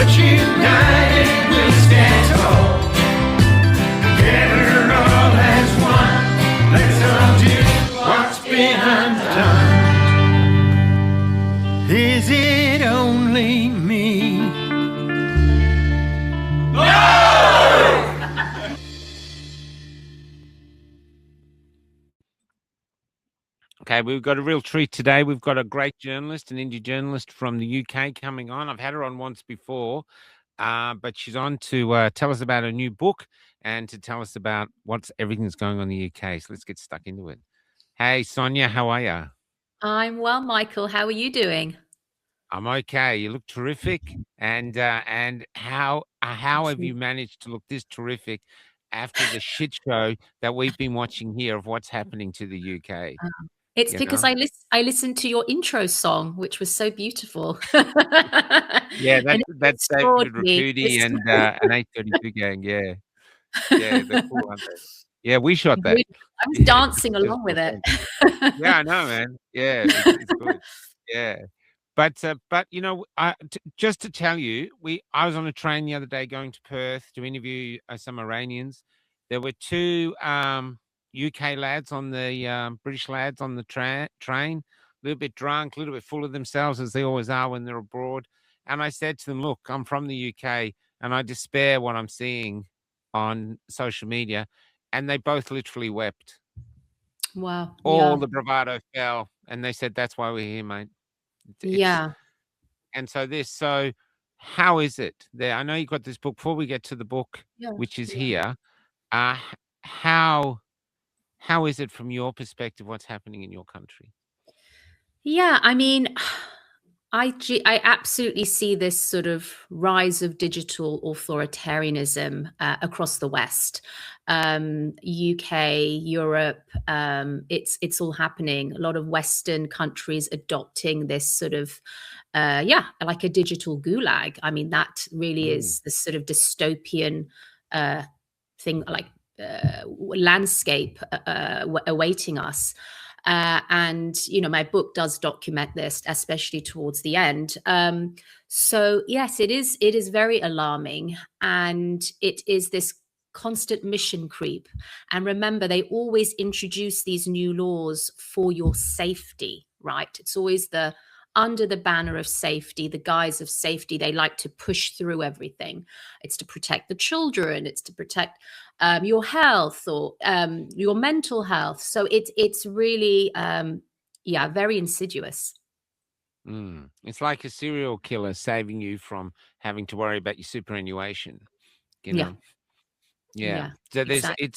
but united we'll stand tall. Together all as one, let's undo what's been undone. Is it only me? Okay, we've got a real treat today. We've got a great journalist, an indie journalist from the UK coming on. I've had her on once before, but she's on to tell us about her new book and to tell us about everything's going on in the UK. So let's get stuck into it. Hey, Sonia, how are you? I'm well, Michael. How are you doing? I'm okay. You look terrific. And how have you managed to look this terrific after the shit show that we've been watching here of what's happening to the UK? It's because I listened to your intro song, which was so beautiful. Yeah, And that's it David restored me. Rakuti and an 832 gang. Yeah, yeah, they're cool, aren't they? Yeah, we shot that. I was Yeah, dancing it was along with more it. fun. Yeah, I know, man. Yeah, it's good. Yeah, but you know, just to tell you, I was on a train the other day going to Perth to interview some Iranians. There were two UK lads on the British lads on the train, a little bit drunk, a little bit full of themselves as they always are when they're abroad. And I said to them, "Look, I'm from the UK, and I despair what I'm seeing on social media." And they both literally wept. Wow. All Yeah. the bravado fell, and they said, "That's why we're here, mate." Yeah. And so how is it there? I know you got this book. Before we get to the book, Yeah. which is here, uh, how is it from your perspective? What's happening in your country? Yeah. I mean, I absolutely see this sort of rise of digital authoritarianism across the West, UK, Europe. It's all happening. A lot of Western countries adopting this sort of, like a digital gulag. I mean, that really is the sort of dystopian thing, like landscape awaiting us. And my book does document this, especially towards the end. So yes, it is very alarming, and it is this constant mission creep. And remember, they always introduce these new laws for your safety, right? It's always under the banner of safety, the guise of safety. They like to push through everything. It's to protect the children, it's to protect your health or your mental health. So it's really very insidious. It's like a serial killer saving you from having to worry about your superannuation, you know? Yeah. So Exactly.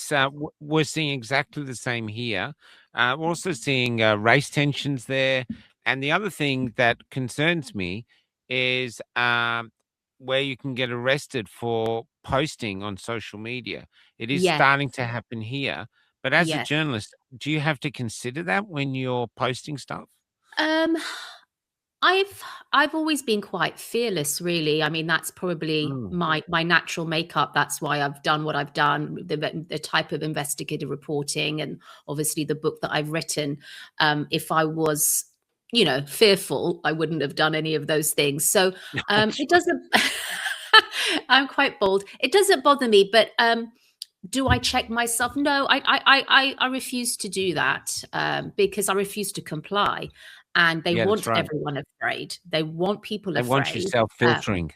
we're seeing exactly the same here. We're also seeing race tensions there. And the other thing that concerns me is where you can get arrested for posting on social media. It is Yes. starting to happen here. But as a Yes. journalist, do you have to consider that when you're posting stuff? Um, I've always been quite fearless, really. I mean, that's probably my natural makeup. That's why I've done what I've done, the type of investigative reporting, and obviously the book that I've written. If I was, fearful, I wouldn't have done any of those things. So it doesn't. I'm quite bold. It doesn't bother me, but do I check myself? No, I refuse to do that because I refuse to comply. And they Yeah, that's want right. everyone afraid. They want people They want you afraid. self-filtering.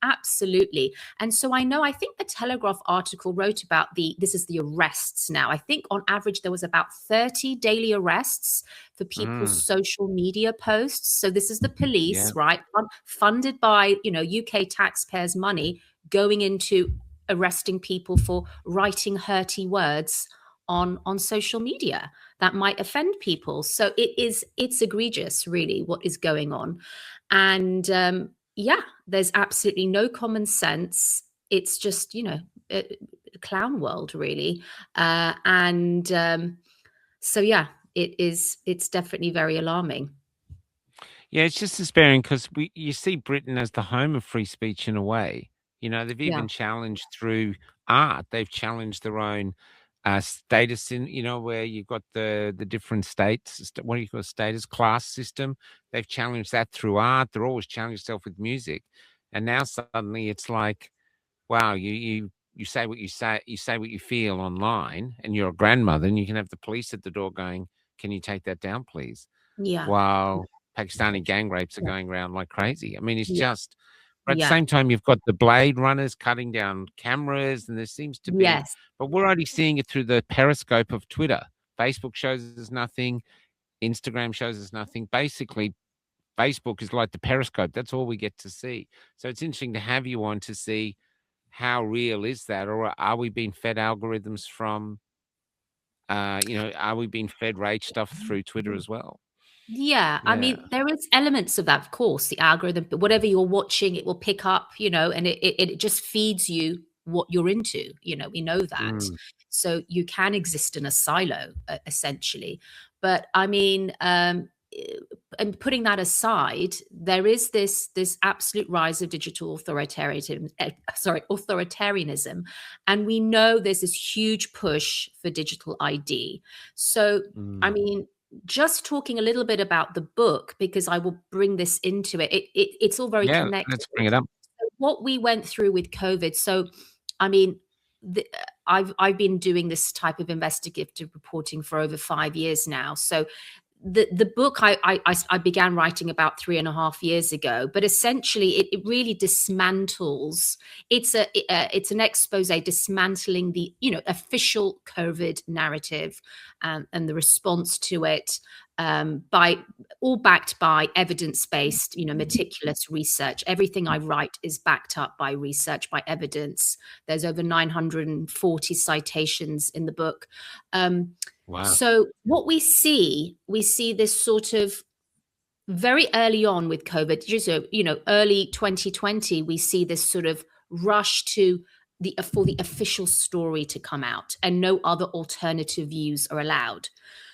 Absolutely. And so I think the Telegraph article wrote about this is the arrests now. I think on average there was about 30 daily arrests for people's social media posts. So this is the police, right? Funded by, UK taxpayers' money going into arresting people for writing hurty words on social media that might offend people. So it's egregious, really, what is going on. And there's absolutely no common sense. It's just, a clown world, really. It's definitely very alarming. Yeah, it's just despairing because you see Britain as the home of free speech in a way. They've Yeah. even challenged through art. They've challenged their own status in, where you've got the different states. What do you call status class system? They've challenged that through art. They're always challenging themselves with music. And now suddenly it's like, wow, you say what you say what you feel online, and you're a grandmother, and you can have the police at the door going, "Can you take that down, please?" Yeah. While Pakistani gang rapes are going around like crazy. I mean, it's Yeah. just. But at the Yeah. same time, you've got the Blade Runners cutting down cameras, and there seems to be. Yes. But we're only seeing it through the periscope of Twitter. Facebook shows us nothing. Instagram shows us nothing. Basically, Facebook is like the periscope. That's all we get to see. So it's interesting to have you on to see how real is that, or are we being fed algorithms from, are we being fed rage stuff through Twitter as well? Yeah, I Yeah. mean, there is elements of that, of course, the algorithm, but whatever you're watching, it will pick up, and it just feeds you what you're into, we know that. Mm. So you can exist in a silo, essentially. But I mean, and putting that aside, there is this absolute rise of digital authoritarianism, and we know there's this huge push for digital ID. So, I Mm. mean, just talking a little bit about the book, because I will bring this into it. It's all very Yeah, connected. let's bring it up. So what we went through with COVID. So, I mean, I've been doing this type of investigative reporting for over 5 years now. So the book I began writing about 3.5 years ago, but essentially it really dismantles. It's an expose dismantling the official COVID narrative, and the response to it, by all backed by evidence-based, meticulous research. Everything I write is backed up by research, by evidence. There's over 940 citations in the book. Wow. So what we see this sort of very early on with COVID, just early 2020, we see this sort of rush to for the official story to come out, and no other alternative views are allowed.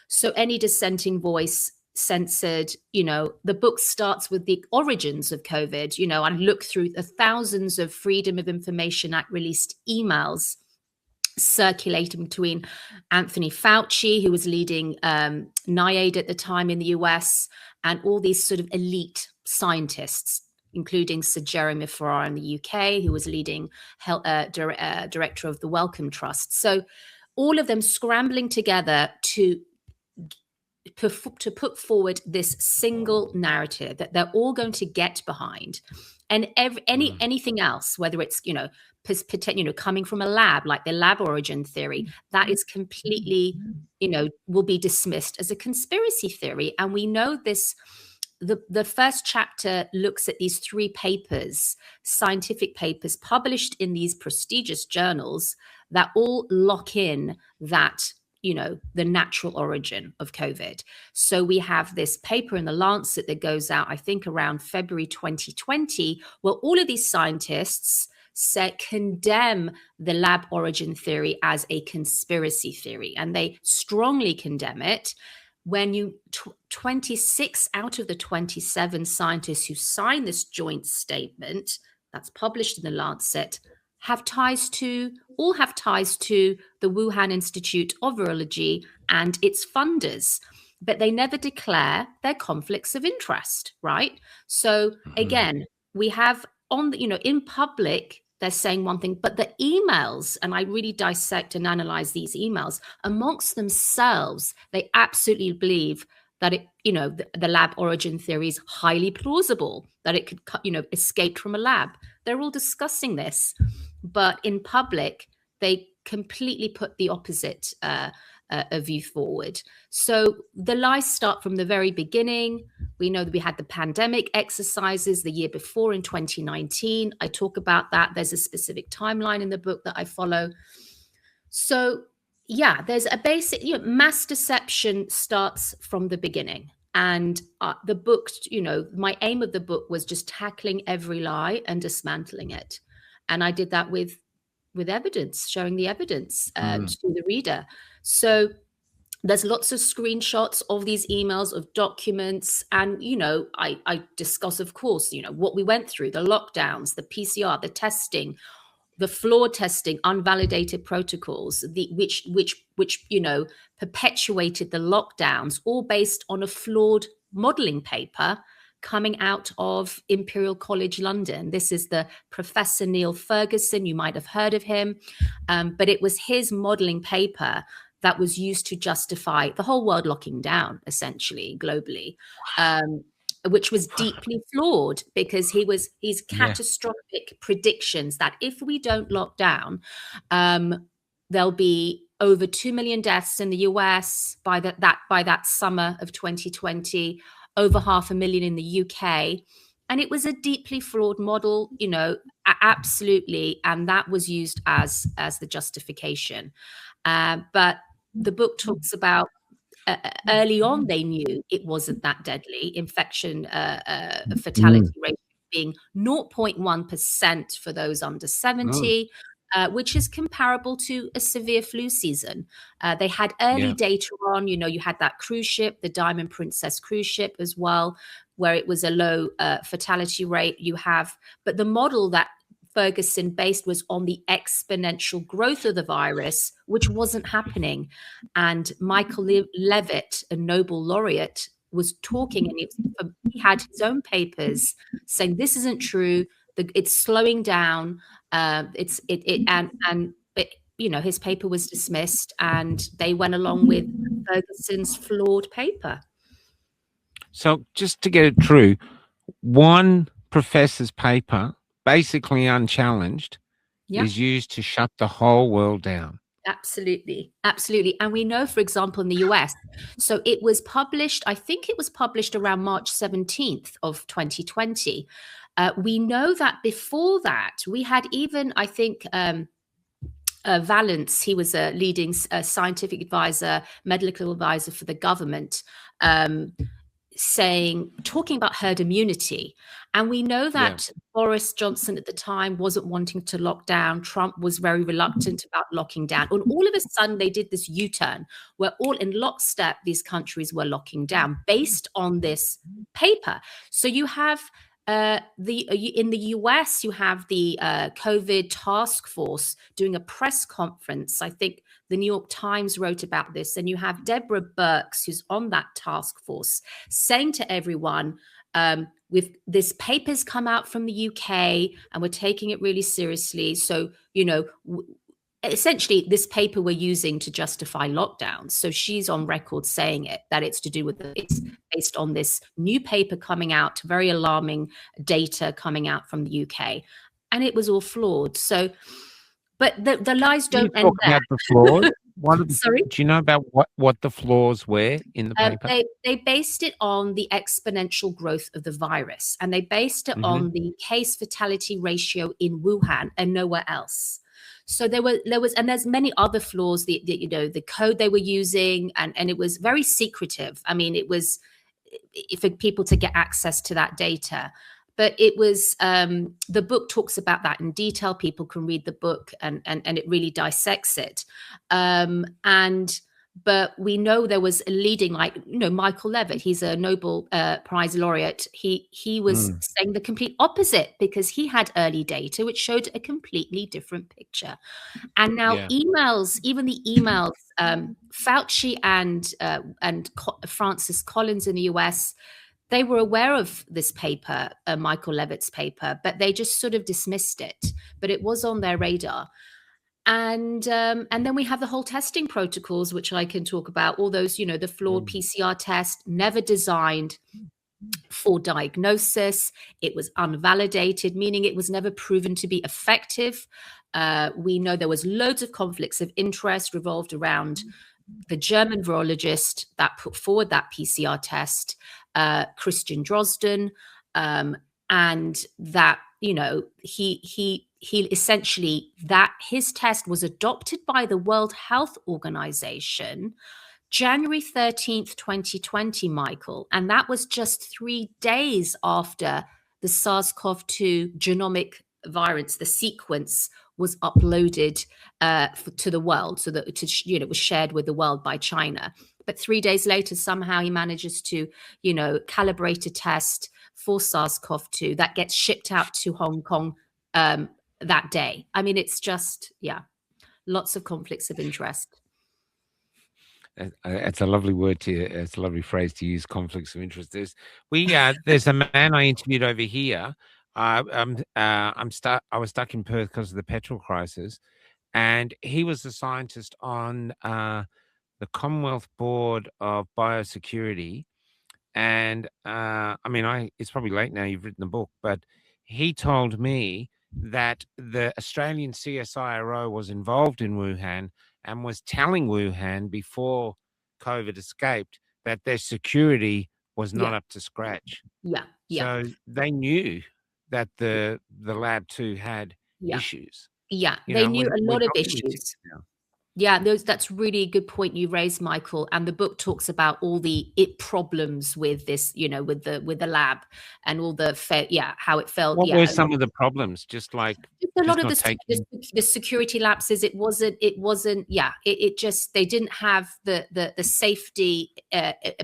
So any dissenting voice censored. The book starts with the origins of COVID. I look through the thousands of Freedom of Information Act released emails circulating between Anthony Fauci, who was leading NIAID at the time in the US, and all these sort of elite scientists, including Sir Jeremy Farrar in the UK, who was leading director of the Wellcome Trust. So all of them scrambling together to put forward this single narrative that they're all going to get behind, and anything else, whether it's coming from a lab, like the lab origin theory, that is completely will be dismissed as a conspiracy theory. And we know this. The first chapter looks at these 3 papers, scientific papers published in these prestigious journals, that all lock in that the natural origin of COVID. So we have this paper in the Lancet that goes out, I think, around February 2020, where all of these scientists condemn the lab origin theory as a conspiracy theory, and they strongly condemn it. When 26 out of the 27 scientists who signed this joint statement that's published in the Lancet have ties to the Wuhan Institute of Virology and its funders, but they never declare their conflicts of interest, right? So again, we have in public, they're saying one thing, but the emails, and I really dissect and analyze these emails amongst themselves, they absolutely believe that the lab origin theory is highly plausible, that it could escape from a lab. They're all discussing this, but in public, they completely put the opposite view forward. So the lies start from the very beginning. We know that we had the pandemic exercises the year before in 2019. I talk about that. There's a specific timeline in the book that I follow. So yeah, there's a basic, mass deception starts from the beginning. And the book, my aim of the book was just tackling every lie and dismantling it. And I did that with evidence, showing the evidence to the reader. So there's lots of screenshots of these emails, of documents. And, I discuss, of course, what we went through, the lockdowns, the PCR, the testing, the flawed testing, unvalidated protocols, which perpetuated the lockdowns, all based on a flawed modeling paper coming out of Imperial College London. This is the Professor Neil Ferguson. You might have heard of him, but it was his modeling paper that was used to justify the whole world locking down, essentially, globally, which was deeply flawed because he's catastrophic predictions that if we don't lock down, there'll be over 2 million deaths in the US by that summer of 2020, over 500,000 in the UK. And it was a deeply flawed model, absolutely. And that was used as the justification. But the book talks about early on, they knew it wasn't that deadly. Infection fatality rate being 0.1% for those under 70. Which is comparable to a severe flu season. They had early data on, you had that cruise ship, the Diamond Princess cruise ship as well, where it was a low fatality rate. But the model that Ferguson based was on the exponential growth of the virus, which wasn't happening. And Michael Levitt, a Nobel laureate, was talking, and he had his own papers saying this isn't true. It's slowing down. His paper was dismissed, and they went along with Ferguson's flawed paper. So just to get it true, one professor's paper, basically unchallenged, is used to shut the whole world down. Absolutely. And we know, for example, in the US, so it was published, I think it was published around March 17th of 2020. We know that before that, we had even, I think, Valence, he was a leading scientific advisor, medical advisor for the government, talking about herd immunity. And we know that Boris Johnson at the time wasn't wanting to lock down. Trump was very reluctant about locking down. And all of a sudden, they did this U-turn where all in lockstep, these countries were locking down based on this paper. So you have in the US, you have the COVID task force doing a press conference. I think the New York Times wrote about this, and you have Deborah Birx, who's on that task force, saying to everyone, with this paper's come out from the UK and we're taking it really seriously. So, essentially this paper we're using to justify lockdowns. So she's on record saying that it's to do with it's based on this new paper coming out, very alarming data coming out from the UK, and it was all flawed. So, but the lies don't end there. The flaws? Sorry? Do you know about what the flaws were in the paper? They based it on the exponential growth of the virus, and they based it on the case fatality ratio in Wuhan and nowhere else. So there was, and there's many other flaws. The code they were using, and it was very secretive. I mean, it was for people to get access to that data. But it was the book talks about that in detail. People can read the book, and it really dissects it. But we know there was a leading, Michael Levitt. He's a Nobel Prize laureate. He was saying the complete opposite because he had early data which showed a completely different picture. And now emails, even the emails, Fauci and Francis Collins in the US. They were aware of this paper, Michael Levitt's paper, but they just sort of dismissed it. But it was on their radar. And then we have the whole testing protocols, which I can talk about. All those, the flawed PCR test, never designed for diagnosis. It was unvalidated, meaning it was never proven to be effective. We know there was loads of conflicts of interest revolved around the German virologist that put forward that PCR test, Christian Drosten, and that, he essentially, that his test was adopted by the World Health Organization January 13th, 2020, Michael. And that was just 3 days after the SARS-CoV-2 genomic virus, the sequence, was uploaded to the world, so that it was shared with the world by China. But 3 days later, somehow he manages to, calibrate a test for SARS-CoV-2 that gets shipped out to Hong Kong that day. I mean, it's just, lots of conflicts of interest. It's a lovely word to. It's a lovely phrase to use. Conflicts of interest. There's a man I interviewed over here. I'm stuck. I was stuck in Perth because of the petrol crisis, and he was a scientist on the Commonwealth Board of Biosecurity. And I mean, it's probably late now. You've written the book, but he told me that the Australian CSIRO was involved in Wuhan and was telling Wuhan before COVID escaped that their security was not Yeah, up to scratch. yeah, yeah, So they knew that the lab too had yeah, issues. yeah. You They know, knew a we're lot of documenting issues. now. Yeah, that's really a good point you raised, Michael. And the book talks about all the problems with this, with the lab and all the how it felt. What Yeah, were some of the problems? Just a lot just of not taking. the security lapses. It wasn't. Yeah, it just they didn't have the safety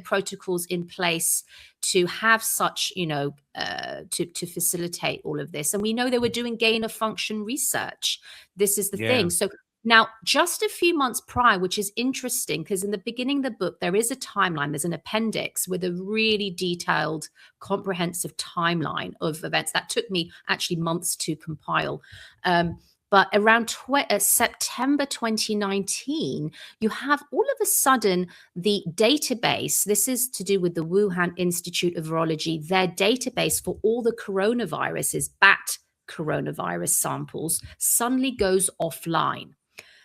protocols in place to have such, to facilitate all of this. And we know they were doing gain of function research. This is the Yeah. thing. So now, just a few months prior, which is interesting because in the beginning of the book, there is a timeline, there's an appendix with a really detailed, comprehensive timeline of events that took me actually months to compile. But around September 2019, you have all of a sudden the database. This is to do with the Wuhan Institute of Virology, their database for all the coronaviruses, bat coronavirus samples, suddenly goes offline.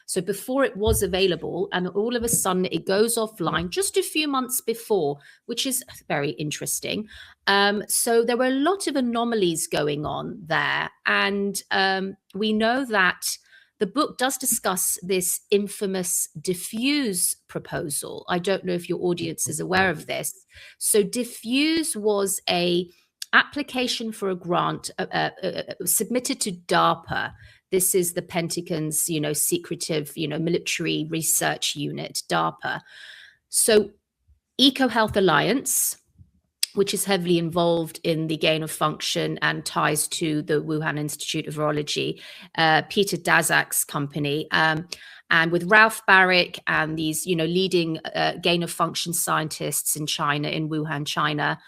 So before it was available, and all of a sudden it goes offline just a few months before, which is very interesting. So there were a lot of anomalies going on there. And we know that the book does discuss this infamous diffuse proposal. I don't know if your audience is aware of this. So diffuse was a application for a grant submitted to DARPA. This is the Pentagon's, secretive, military research unit, DARPA. So EcoHealth Alliance, which is heavily involved in the gain of function and ties to the Wuhan Institute of Virology, Peter Daszak's company, and with Ralph Barrick and these, leading gain of function scientists in China, in Wuhan, China,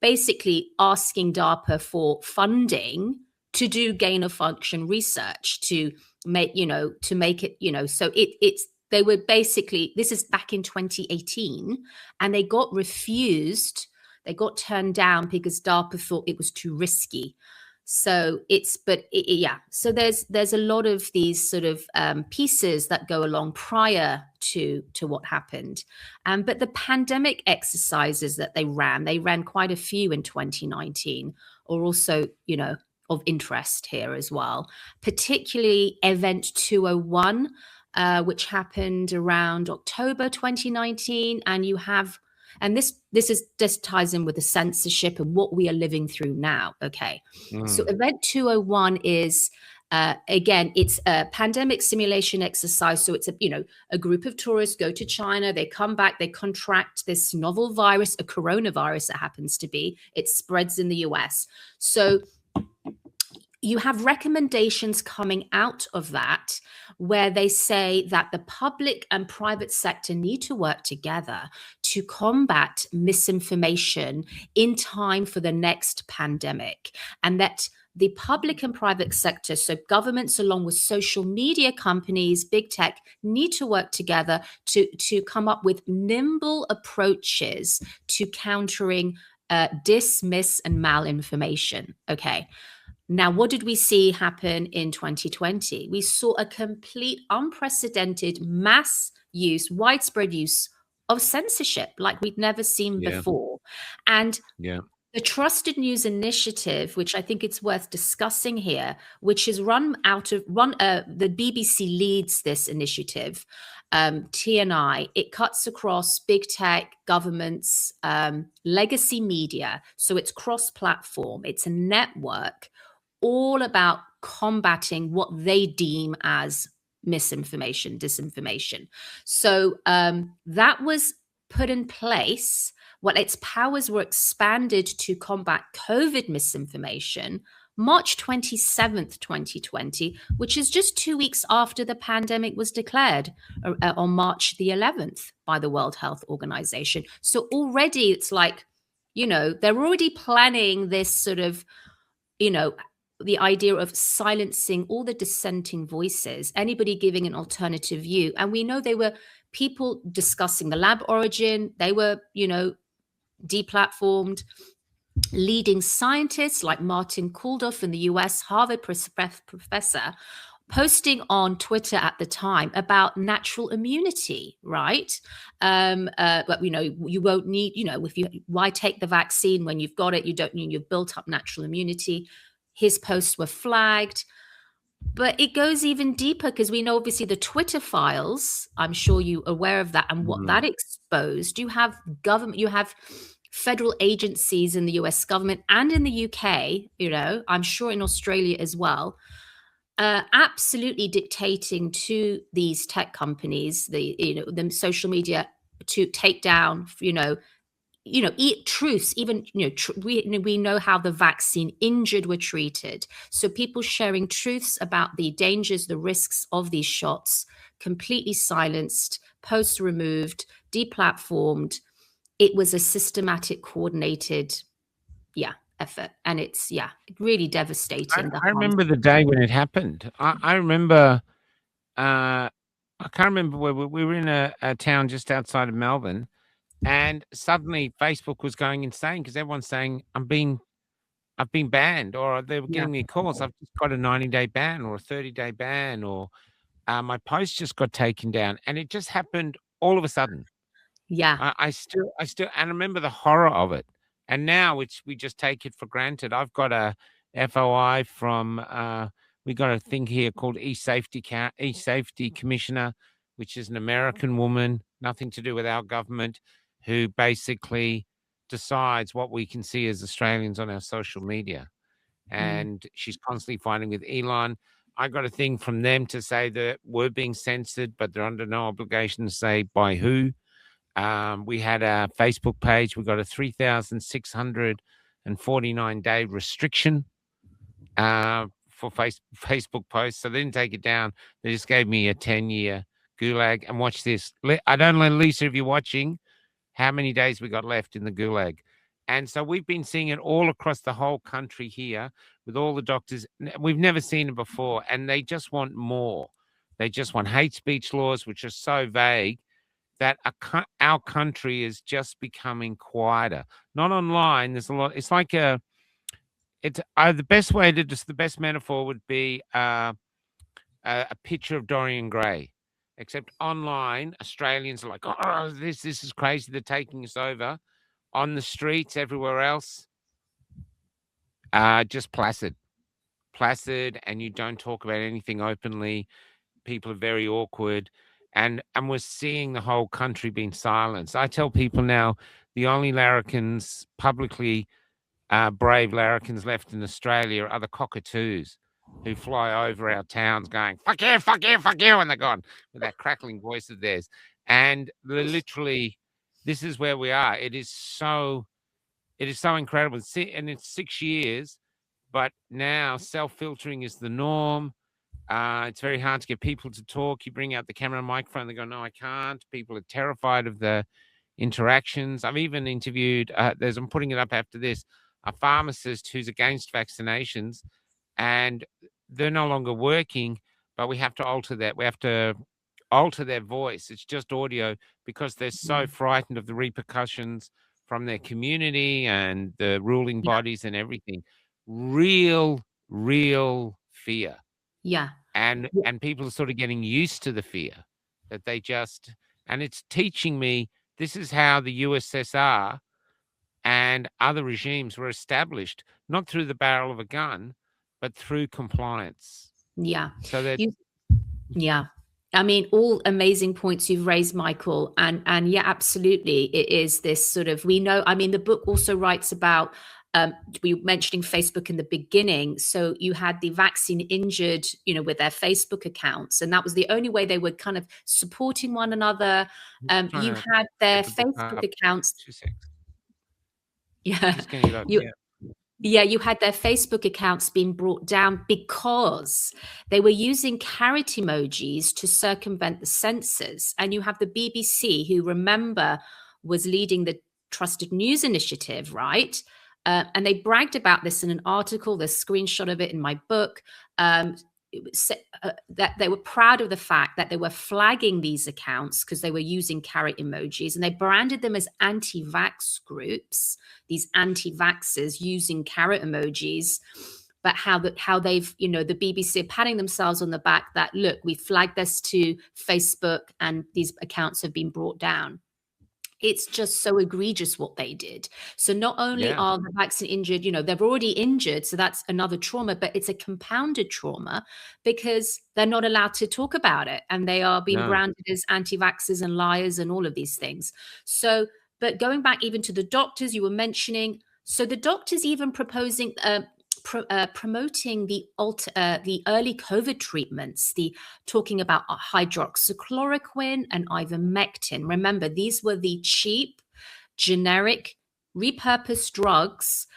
basically asking DARPA for funding to do gain of function research to make it, so it's they were basically, this is back in 2018, and they got refused. They got turned down because DARPA thought it was too risky. So so there's a lot of these sort of pieces that go along prior to what happened. But the pandemic exercises that they ran quite a few in 2019, are also, of interest here as well, particularly Event 201, which happened around October 2019. And you have, and this ties in with the censorship and what we are living through now. Okay. So Event 201 is, again, it's a pandemic simulation exercise. So it's a group of tourists go to China, they come back, they contract this novel virus, a coronavirus it happens to be. It spreads in the US. So you have recommendations coming out of that where they say that the public and private sector need to work together to combat misinformation in time for the next pandemic, and that the public and private sector, so governments along with social media companies, big tech, need to work together to come up with nimble approaches to countering dis-, and malinformation. Okay. Now, what did we see happen in 2020? We saw a complete unprecedented mass use, widespread use of censorship like we'd never seen before. And the Trusted News Initiative, which I think it's worth discussing here, which is the BBC leads this initiative, TNI. It cuts across big tech, governments, legacy media. So it's cross-platform. It's a network all about combating what they deem as misinformation, disinformation. So that was put in place. Well, its powers were expanded to combat COVID misinformation March 27th, 2020, which is just 2 weeks after the pandemic was declared on March the 11th by the World Health Organization. So already it's like, they're already planning this sort of, the idea of silencing all the dissenting voices, anybody giving an alternative view. And we know they were people discussing the lab origin. They were, deplatformed. Leading scientists like Martin Kulldorff in the US, Harvard professor, posting on Twitter at the time about natural immunity, right? But you won't need, why take the vaccine when you've got it? You don't need, you've built up natural immunity. His posts were flagged. But it goes even deeper because we know obviously the Twitter files, I'm sure you're aware of that, and what that exposed. You have government, you have federal agencies in the US government and in the UK, I'm sure in Australia as well, absolutely dictating to these tech companies, the social media, to take down, eat truths. Even we know how the vaccine injured were treated. So people sharing truths about the dangers, the risks of these shots, completely silenced, posts removed, deplatformed. It was a systematic, coordinated, effort, and it's really devastating. I remember the day when it happened. I remember. I can't remember where we were in a town just outside of Melbourne. And suddenly Facebook was going insane because everyone's saying, I've been banned, or they were getting me calls. I've just got a 90-day ban or a 30-day ban, or my post just got taken down. And it just happened all of a sudden. Yeah. I still, and I remember the horror of it. And now we just take it for granted. I've got a FOI from, we got a thing here called e-safety commissioner, which is an American woman, nothing to do with our government, who basically decides what we can see as Australians on our social media. And she's constantly fighting with Elon. I got a thing from them to say that we're being censored, but they're under no obligation to say by who. We had a Facebook page. We got a 3,649-day restriction for Facebook posts. So they didn't take it down. They just gave me a 10-year gulag. And watch this. I don't know, Lisa, if you're watching, how many days we got left in the gulag. And so we've been seeing it all across the whole country here with all the doctors. We've never seen it before. And they just want more. They just want hate speech laws, which are so vague that our country is just becoming quieter. Not online. There's a lot. It's like the best way to just the best metaphor would be a picture of Dorian Gray, except online Australians are like, oh, this is crazy. They're taking us over. On the streets, everywhere else, just placid, and you don't talk about anything openly. People are very awkward. And we're seeing the whole country being silenced. I tell people now, the only larrikins, publicly brave larrikins left in Australia are the cockatoos who fly over our towns going, fuck you, fuck you, fuck you, and they're gone with that crackling voice of theirs. And literally, this is where we are. It is so incredible. And it's 6 years, but now self-filtering is the norm. It's very hard to get people to talk. You bring out the camera and microphone, they go, no, I can't. People are terrified of the interactions. I've even interviewed, I'm putting it up after this, a pharmacist who's against vaccinations, and they're no longer working, but we have to alter that. We have to alter their voice. It's just audio because they're so frightened of the repercussions from their community and the ruling bodies and everything. Real fear. Yeah. And people are sort of getting used to the fear that and it's teaching me this is how the USSR and other regimes were established, not through the barrel of a gun, but through compliance. Yeah. So that I mean, all amazing points you've raised, Michael. And yeah, absolutely. It is this sort of, we know, I mean, the book also writes about, we were mentioning Facebook in the beginning. So you had the vaccine injured, with their Facebook accounts, and that was the only way they were kind of supporting one another. You had their Facebook accounts. 2 seconds. Yeah. Just getting it up. Yeah, you had their Facebook accounts being brought down because they were using carrot emojis to circumvent the censors. And you have the BBC, who, remember, was leading the Trusted News Initiative, right? And they bragged about this in an article. There's a screenshot of it in my book. That they were proud of the fact that they were flagging these accounts because they were using carrot emojis, and they branded them as anti-vax groups, these anti-vaxxers using carrot emojis. But how they've, the BBC are patting themselves on the back that, look, we flagged this to Facebook and these accounts have been brought down. It's just so egregious what they did. So not only are the vaccine injured, they're already injured, so that's another trauma, but it's a compounded trauma because they're not allowed to talk about it, and they are being branded as anti-vaxxers and liars and all of these things. So, but going back even to the doctors you were mentioning, so the doctors even proposing promoting the early COVID treatments, talking about hydroxychloroquine and ivermectin. Remember, these were the cheap, generic, repurposed drugs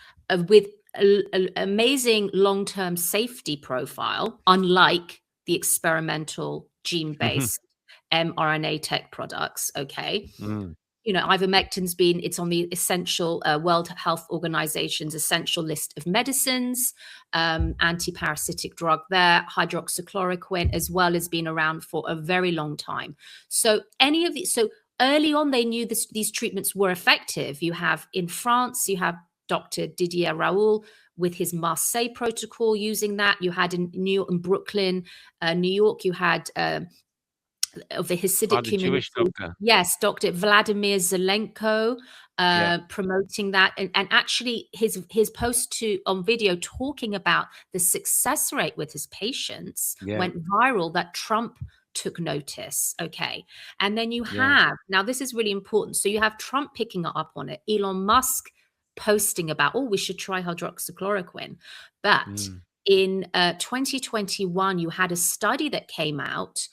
with an amazing long-term safety profile, unlike the experimental gene-based mRNA tech products. Okay. Ivermectin's it's on the essential World Health Organization's essential list of medicines, anti-parasitic drug there, hydroxychloroquine, as well as been around for a very long time. So early on, they knew these treatments were effective. You have in France, you have Dr. Didier Raoult with his Marseille protocol using that. You had in New York, in Brooklyn, New York, you had of the Hasidic community. Jewish doctor. Yes, Dr. Vladimir Zelenko promoting that. And actually his post on video talking about the success rate with his patients went viral, that Trump took notice. Okay. And then you have, now this is really important. So you have Trump picking up on it, Elon Musk posting about, we should try hydroxychloroquine. But in 2021, you had a study that came out,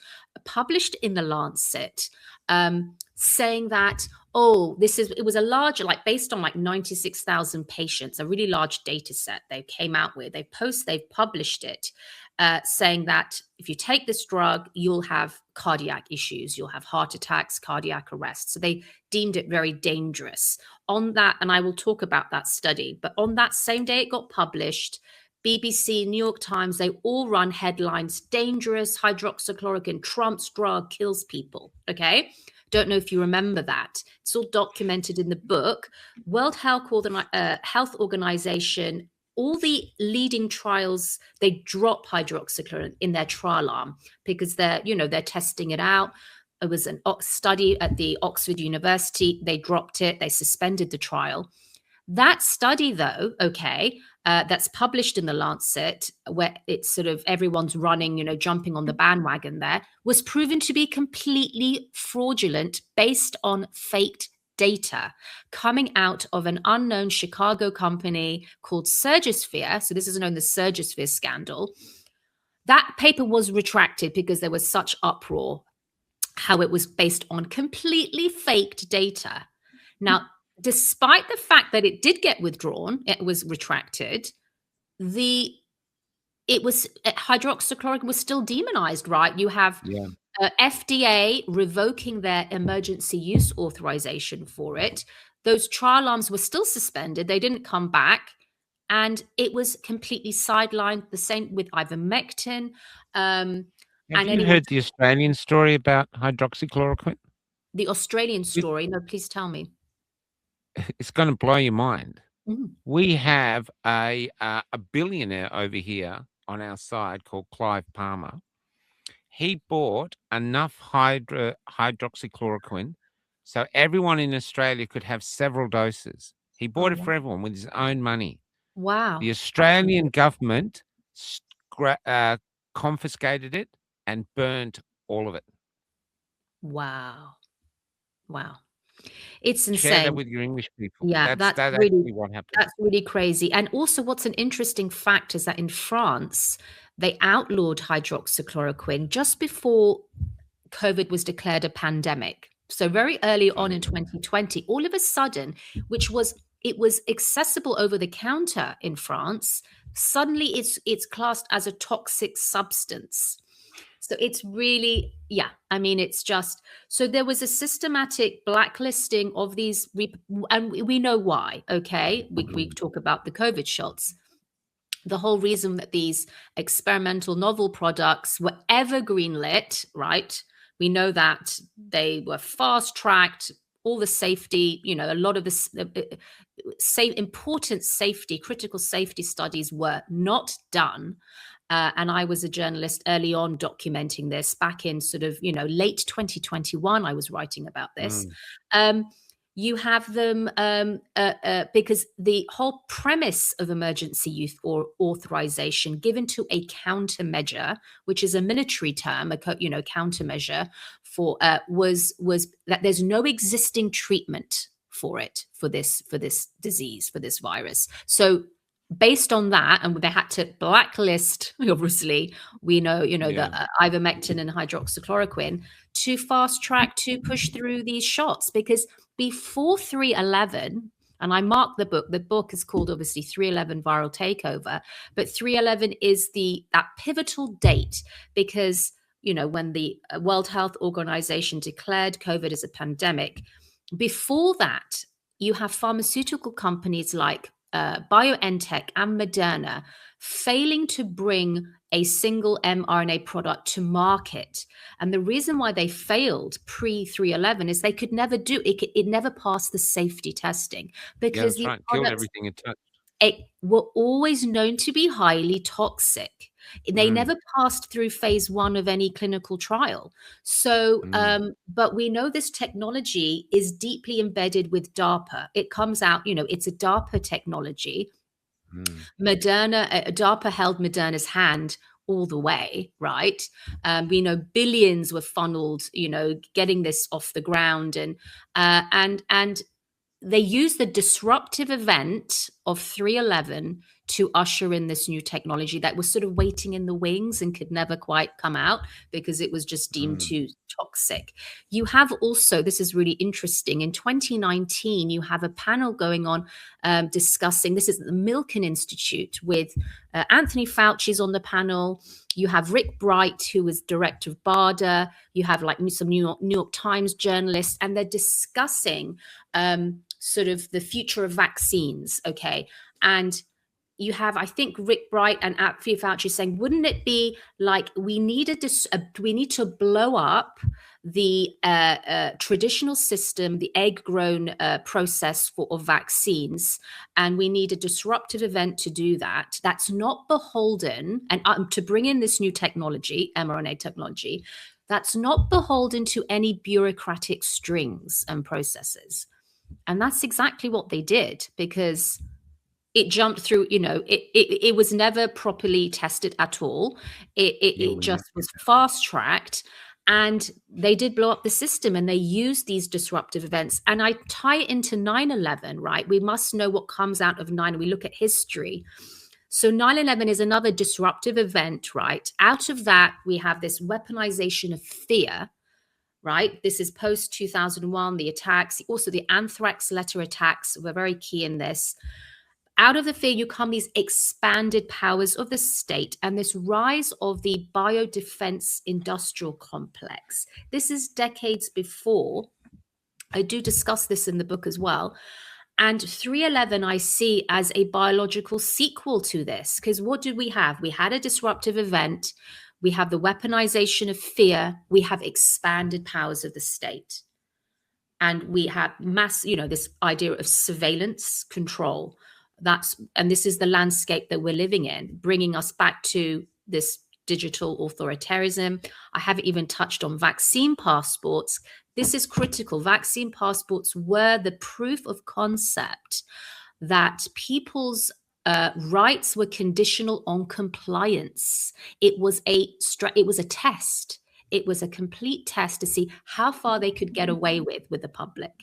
published in the Lancet, saying that, it was a larger, based on 96,000 patients, a really large data set they came out with. They've published it, saying that if you take this drug, you'll have cardiac issues, you'll have heart attacks, cardiac arrest. So they deemed it very dangerous. On that, and I will talk about that study, but on that same day it got published, BBC, New York Times, they all run headlines: dangerous hydroxychloroquine, Trump's drug kills people. Okay. Don't know if you remember that. It's all documented in the book. World Health Organization, all the leading trials, they drop hydroxychloroquine in their trial arm because they're testing it out. It was a study at the Oxford University. They dropped it. They suspended the trial. That study, though, that's published in the Lancet, where it's sort of everyone's running, jumping on the bandwagon there, was proven to be completely fraudulent based on faked data coming out of an unknown Chicago company called Surgisphere. So this is known as the Surgisphere scandal. That paper was retracted because there was such uproar, how it was based on completely faked data. Now, despite the fact that it did get withdrawn, it was retracted, hydroxychloroquine was still demonized, right? You have FDA revoking their emergency use authorization for it. Those trial arms were still suspended. They didn't come back. And it was completely sidelined. The same with ivermectin. Have you heard the Australian story about hydroxychloroquine? The Australian story? No, please tell me. It's going to blow your mind. We have a billionaire over here on our side called Clive Palmer. He bought enough hydroxychloroquine so everyone in Australia could have several doses. He bought it for everyone with his own money. Wow. The Australian government confiscated it and burnt all of it. Wow. It's insane. Share that with your English people. Yeah, that's really what happened. That's really crazy. And also what's an interesting fact is that in France, they outlawed hydroxychloroquine just before COVID was declared a pandemic. So very early on in 2020, all of a sudden, which was it was accessible over the counter in France, suddenly it's classed as a toxic substance. So it's really, yeah, I mean, it's just, so there was a systematic blacklisting of these, and we know why, okay? We talk about the COVID shots. The whole reason that these experimental novel products were ever greenlit, right? We know that they were fast tracked, all the safety, a lot of the important safety, critical safety studies were not done. And I was a journalist early on documenting this back in sort of, late 2021. I was writing about this. You have them because the whole premise of emergency use or authorization given to a countermeasure, which is a military term, countermeasure for was that there's no existing treatment for it, for this disease, for this virus. So based on that, and they had to blacklist, obviously, we know, the ivermectin and hydroxychloroquine to fast track, to push through these shots. Because before 3/11, and I marked the book is called obviously 3/11 Viral Takeover, but 3/11 is that pivotal date because, when the World Health Organization declared COVID as a pandemic. Before that, you have pharmaceutical companies like BioNTech and Moderna failing to bring a single mRNA product to market. And the reason why they failed pre 3/11 is they could never do it. It never passed the safety testing because that's right. Killed everything it touched. Were always known to be highly toxic. They never passed through phase 1 of any clinical trial. So, but we know this technology is deeply embedded with DARPA. It comes out, it's a DARPA technology. Moderna, DARPA held Moderna's hand all the way, right? We know billions were funneled, getting this off the ground, and they used the disruptive event of 3/11 to usher in this new technology that was sort of waiting in the wings and could never quite come out because it was just deemed too toxic. You have also, this is really interesting, in 2019, you have a panel going on discussing, this is the Milken Institute with Anthony Fauci's on the panel. You have Rick Bright, who was director of BARDA. You have like some New York Times journalists, and they're discussing sort of the future of vaccines, okay? And you have, I think, Rick Bright and Anthony Fauci saying, wouldn't it be like we need to blow up the traditional system, the egg-grown process of vaccines, and we need a disruptive event to do that. That's not beholden, and to bring in this new technology, mRNA technology, that's not beholden to any bureaucratic strings and processes. And that's exactly what they did, because it jumped through, it was never properly tested at all. It just was fast tracked, and they did blow up the system, and they used these disruptive events. And I tie it into 9/11, right? We must know what comes out of 9. We look at history. So 9/11 is another disruptive event, right? Out of that, we have this weaponization of fear, right? This is post 2001, the attacks, also the anthrax letter attacks were very key in this. Out of the fear, you come these expanded powers of the state and this rise of the biodefense industrial complex. This is decades before. I do discuss this in the book as well. And 3/11 I see as a biological sequel to this, because what did we have? We had a disruptive event. We have the weaponization of fear. We have expanded powers of the state. And we have this idea of surveillance, control. And this is the landscape that we're living in, bringing us back to this digital authoritarianism. I haven't even touched on vaccine passports. This is critical. Vaccine passports were the proof of concept that people's rights were conditional on compliance. It was a test. It was a complete test to see how far they could get away with the public.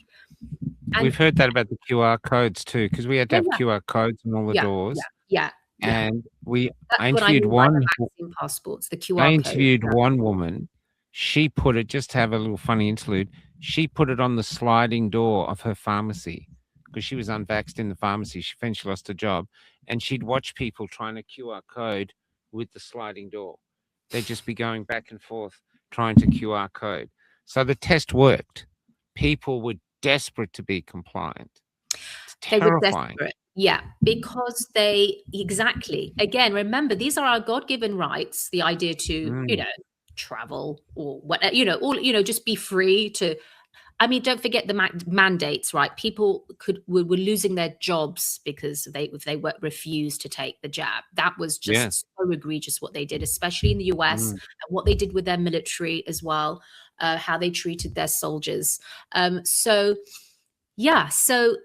And we've heard that about the QR codes too, because we had to have QR codes on all the doors. Yeah. And I interviewed vaccine passports, the QR codes. I interviewed one woman. She put it, just to have a little funny interlude, she put it on the sliding door of her pharmacy because she was unvaxxed in the pharmacy. She eventually lost her job, and she'd watch people trying to QR code with the sliding door. They'd just be going back and forth trying to QR code. So the test worked. People were desperate to be compliant. It's They were terrifying. desperate. Yeah, because exactly. Again, remember, these are our God-given rights, the idea to, travel or what, just be free to. I mean, don't forget the mandates, right? People were losing their jobs because if they were refused to take the jab. That was Yeah. just so egregious what they did, especially in the US, and what they did with their military as well, how they treated their soldiers. So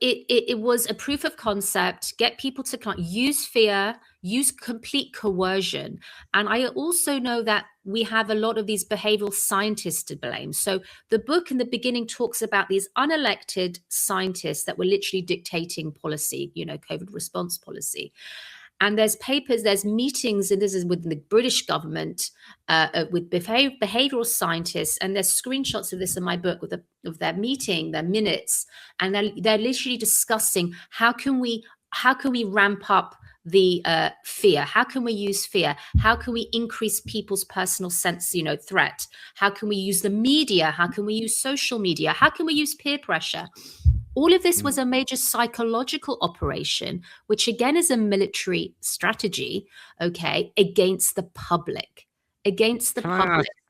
it was a proof of concept, get people to use fear, use complete coercion. And I also know that we have a lot of these behavioral scientists to blame. So the book in the beginning talks about these unelected scientists that were literally dictating policy, COVID response policy. And there's papers, there's meetings, and this is with the British government, with behavioral scientists, and there's screenshots of this in my book of their meeting, their minutes, and they're literally discussing how can we ramp up the fear? How can we use fear? How can we increase people's personal sense, threat? How can we use the media? How can we use social media? How can we use peer pressure? All of this was a major psychological operation, which again is a military strategy, okay, against the public,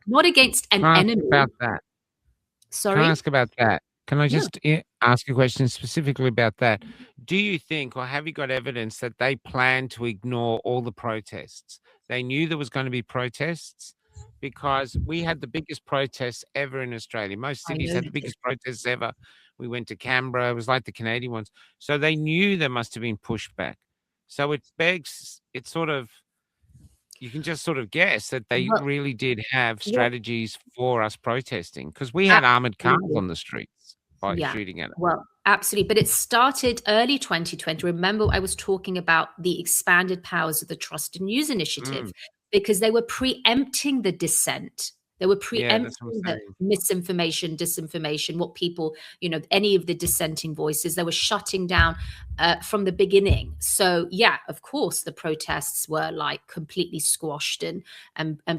not against an enemy. About that? Sorry? Can I ask about that? Can I Yeah. just ask a question specifically about that? Do you think, or have you got evidence that they planned to ignore all the protests? They knew there was going to be protests because we had the biggest protests ever in Australia. Most I cities know had they the biggest protests ever. We went to Canberra. It was like the Canadian ones. So they knew there must have been pushback. So it begs, it's sort of, you can just sort of guess that they Well, really did have yeah. strategies for us protesting because we had armored cars Absolutely. on the streets by Yeah. shooting at it. Well, absolutely. But it started early 2020. Remember, I was talking about the expanded powers of the Trusted News Initiative because they were preempting the dissent. They were Yeah, that's preempting what I'm the saying. misinformation, disinformation, what people, any of the dissenting voices, they were shutting down from the beginning. So, yeah, of course, the protests were like completely squashed and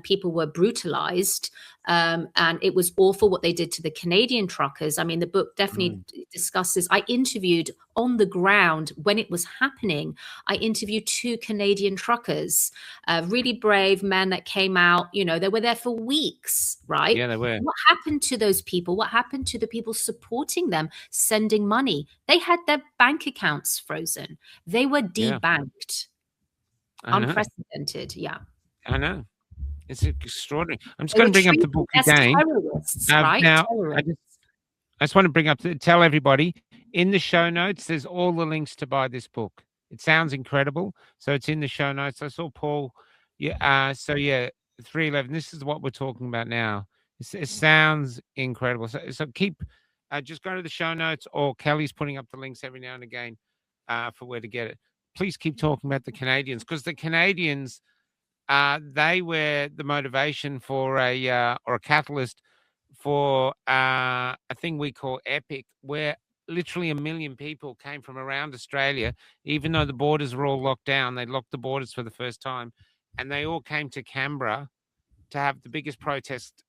people were brutalized. And it was awful what they did to the Canadian truckers. I mean, the book definitely discusses. I interviewed on the ground when it was happening. I interviewed 2 Canadian truckers, really brave men that came out. They were there for weeks, right? Yeah, they were. What happened to those people? What happened to the people supporting them, sending money? They had their bank accounts frozen. They were Yeah. debanked. I know. Unprecedented. Yeah. I know. It's extraordinary. I'm just They going were to bring up the treated book as again. terrorists, right? Now, Terrorists. I just want to bring up, tell everybody in the show notes, there's all the links to buy this book. It sounds incredible. So it's in the show notes. I saw Paul. Yeah. 311. This is what we're talking about now. It sounds incredible. So keep just go to the show notes, or Kelly's putting up the links every now and again for where to get it. Please keep talking about the Canadians, because the Canadians, they were the motivation for a catalyst for a thing we call EPIC, where literally 1 million people came from around Australia. Even though the borders were all locked down, they locked the borders for the first time, and they all came to Canberra to have the biggest protest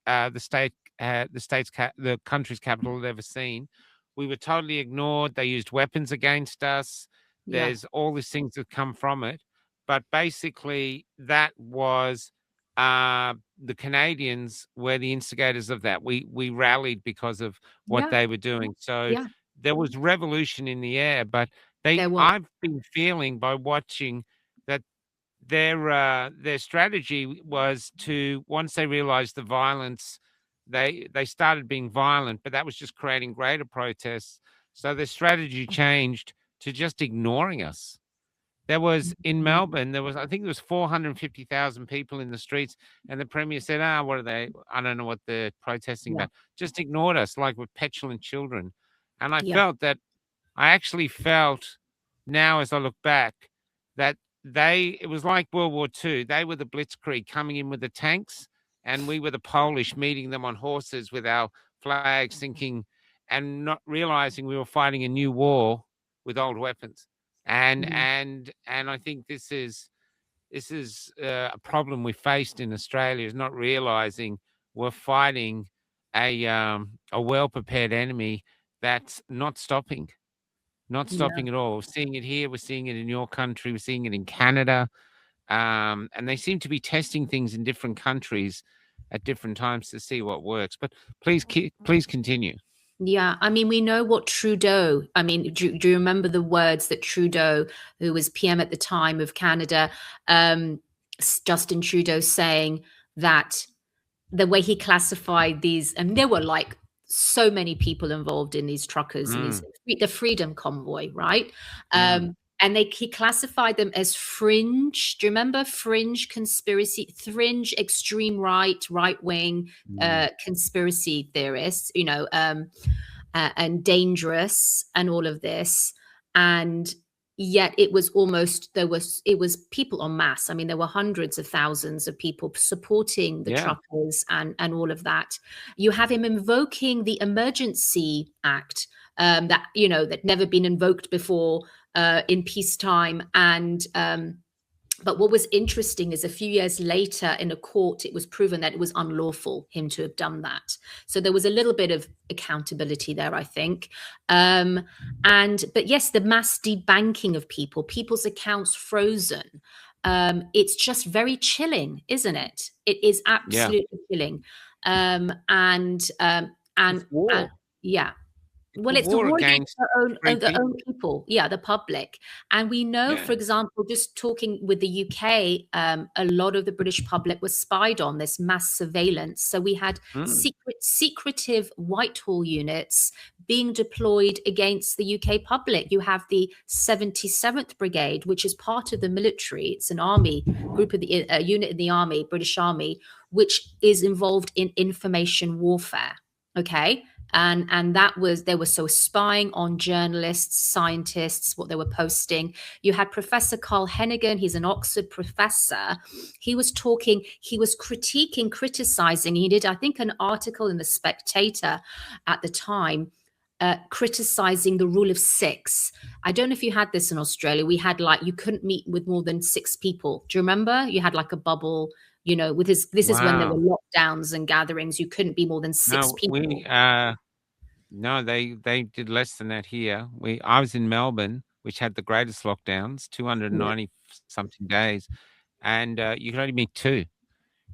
the country's capital had ever seen. We were totally ignored. They used weapons against us. Yeah. There's all these things that come from it. But basically, that was the Canadians were the instigators of that. We rallied because of what Yeah. they were doing. So Yeah. there was revolution in the air. But There was. I've been feeling by watching that their strategy was to, once they realized the violence, they started being violent, but that was just creating greater protests. So their strategy changed to just ignoring us. There was in Melbourne, I think there was 450,000 people in the streets, and the Premier said, what are they? I don't know what they're protesting Yeah. about. Just ignored us like we're petulant children. And I Yeah. actually felt now, as I look back, that it was like World War II. They were the blitzkrieg coming in with the tanks, and we were the Polish meeting them on horses with our flags, thinking and not realizing we were fighting a new war with old weapons, and Mm. and I think this is a problem we faced in Australia, is not realizing we're fighting a well prepared enemy that's not stopping. Not Yeah. stopping at all. We're seeing it here. We're seeing it in your country. We're seeing it in Canada. And they seem to be testing things in different countries at different times to see what works. But please continue. Yeah, I mean, we know what Trudeau, I mean, do you remember the words that Trudeau, who was PM at the time of Canada, Justin Trudeau saying that the way he classified these, and there were like so many people involved in these truckers and these Mm, the Freedom Convoy, right? mm, And he classified them as fringe. Do you remember fringe conspiracy, fringe extreme right wing mm. conspiracy theorists? And dangerous and all of this, and yet it was almost it was people en masse. I mean, there were hundreds of thousands of people supporting the Yeah. truckers and all of that. You have him invoking the Emergency Act, that that never been invoked before in peacetime. And but what was interesting is a few years later in a court, it was proven that it was unlawful him to have done that. So there was a little bit of accountability there, I think. But yes, the mass debanking of people's accounts frozen. It's just very chilling, isn't it? It is Yeah. absolutely chilling. Um, and It's and war. yeah, It's well, a it's a war war against against free their own people. people, yeah, the public. And we know, for Yeah. example, just talking with the UK, a lot of the British public was spied on, this mass surveillance. So we had Mm, secretive Whitehall units being deployed against the UK public. You have the 77th Brigade, which is part of the military. It's an army group of the unit in the army, British Army, which is involved in information warfare. Okay, and that was they were so spying on journalists, scientists, what they were posting. You had Professor Carl Hennigan, he's an Oxford professor. He was criticizing. He did, I think, an article in the Spectator at the time, criticizing the rule of six. I don't know if you had this in Australia. We had, like, you couldn't meet with more than six people. Do you remember? You had like a bubble, with this is when there were wow. lockdowns and gatherings. You couldn't be more than six No, people. no, they did less than that here. I was in Melbourne, which had the greatest lockdowns, Yeah. 290 something days, and you could only meet two.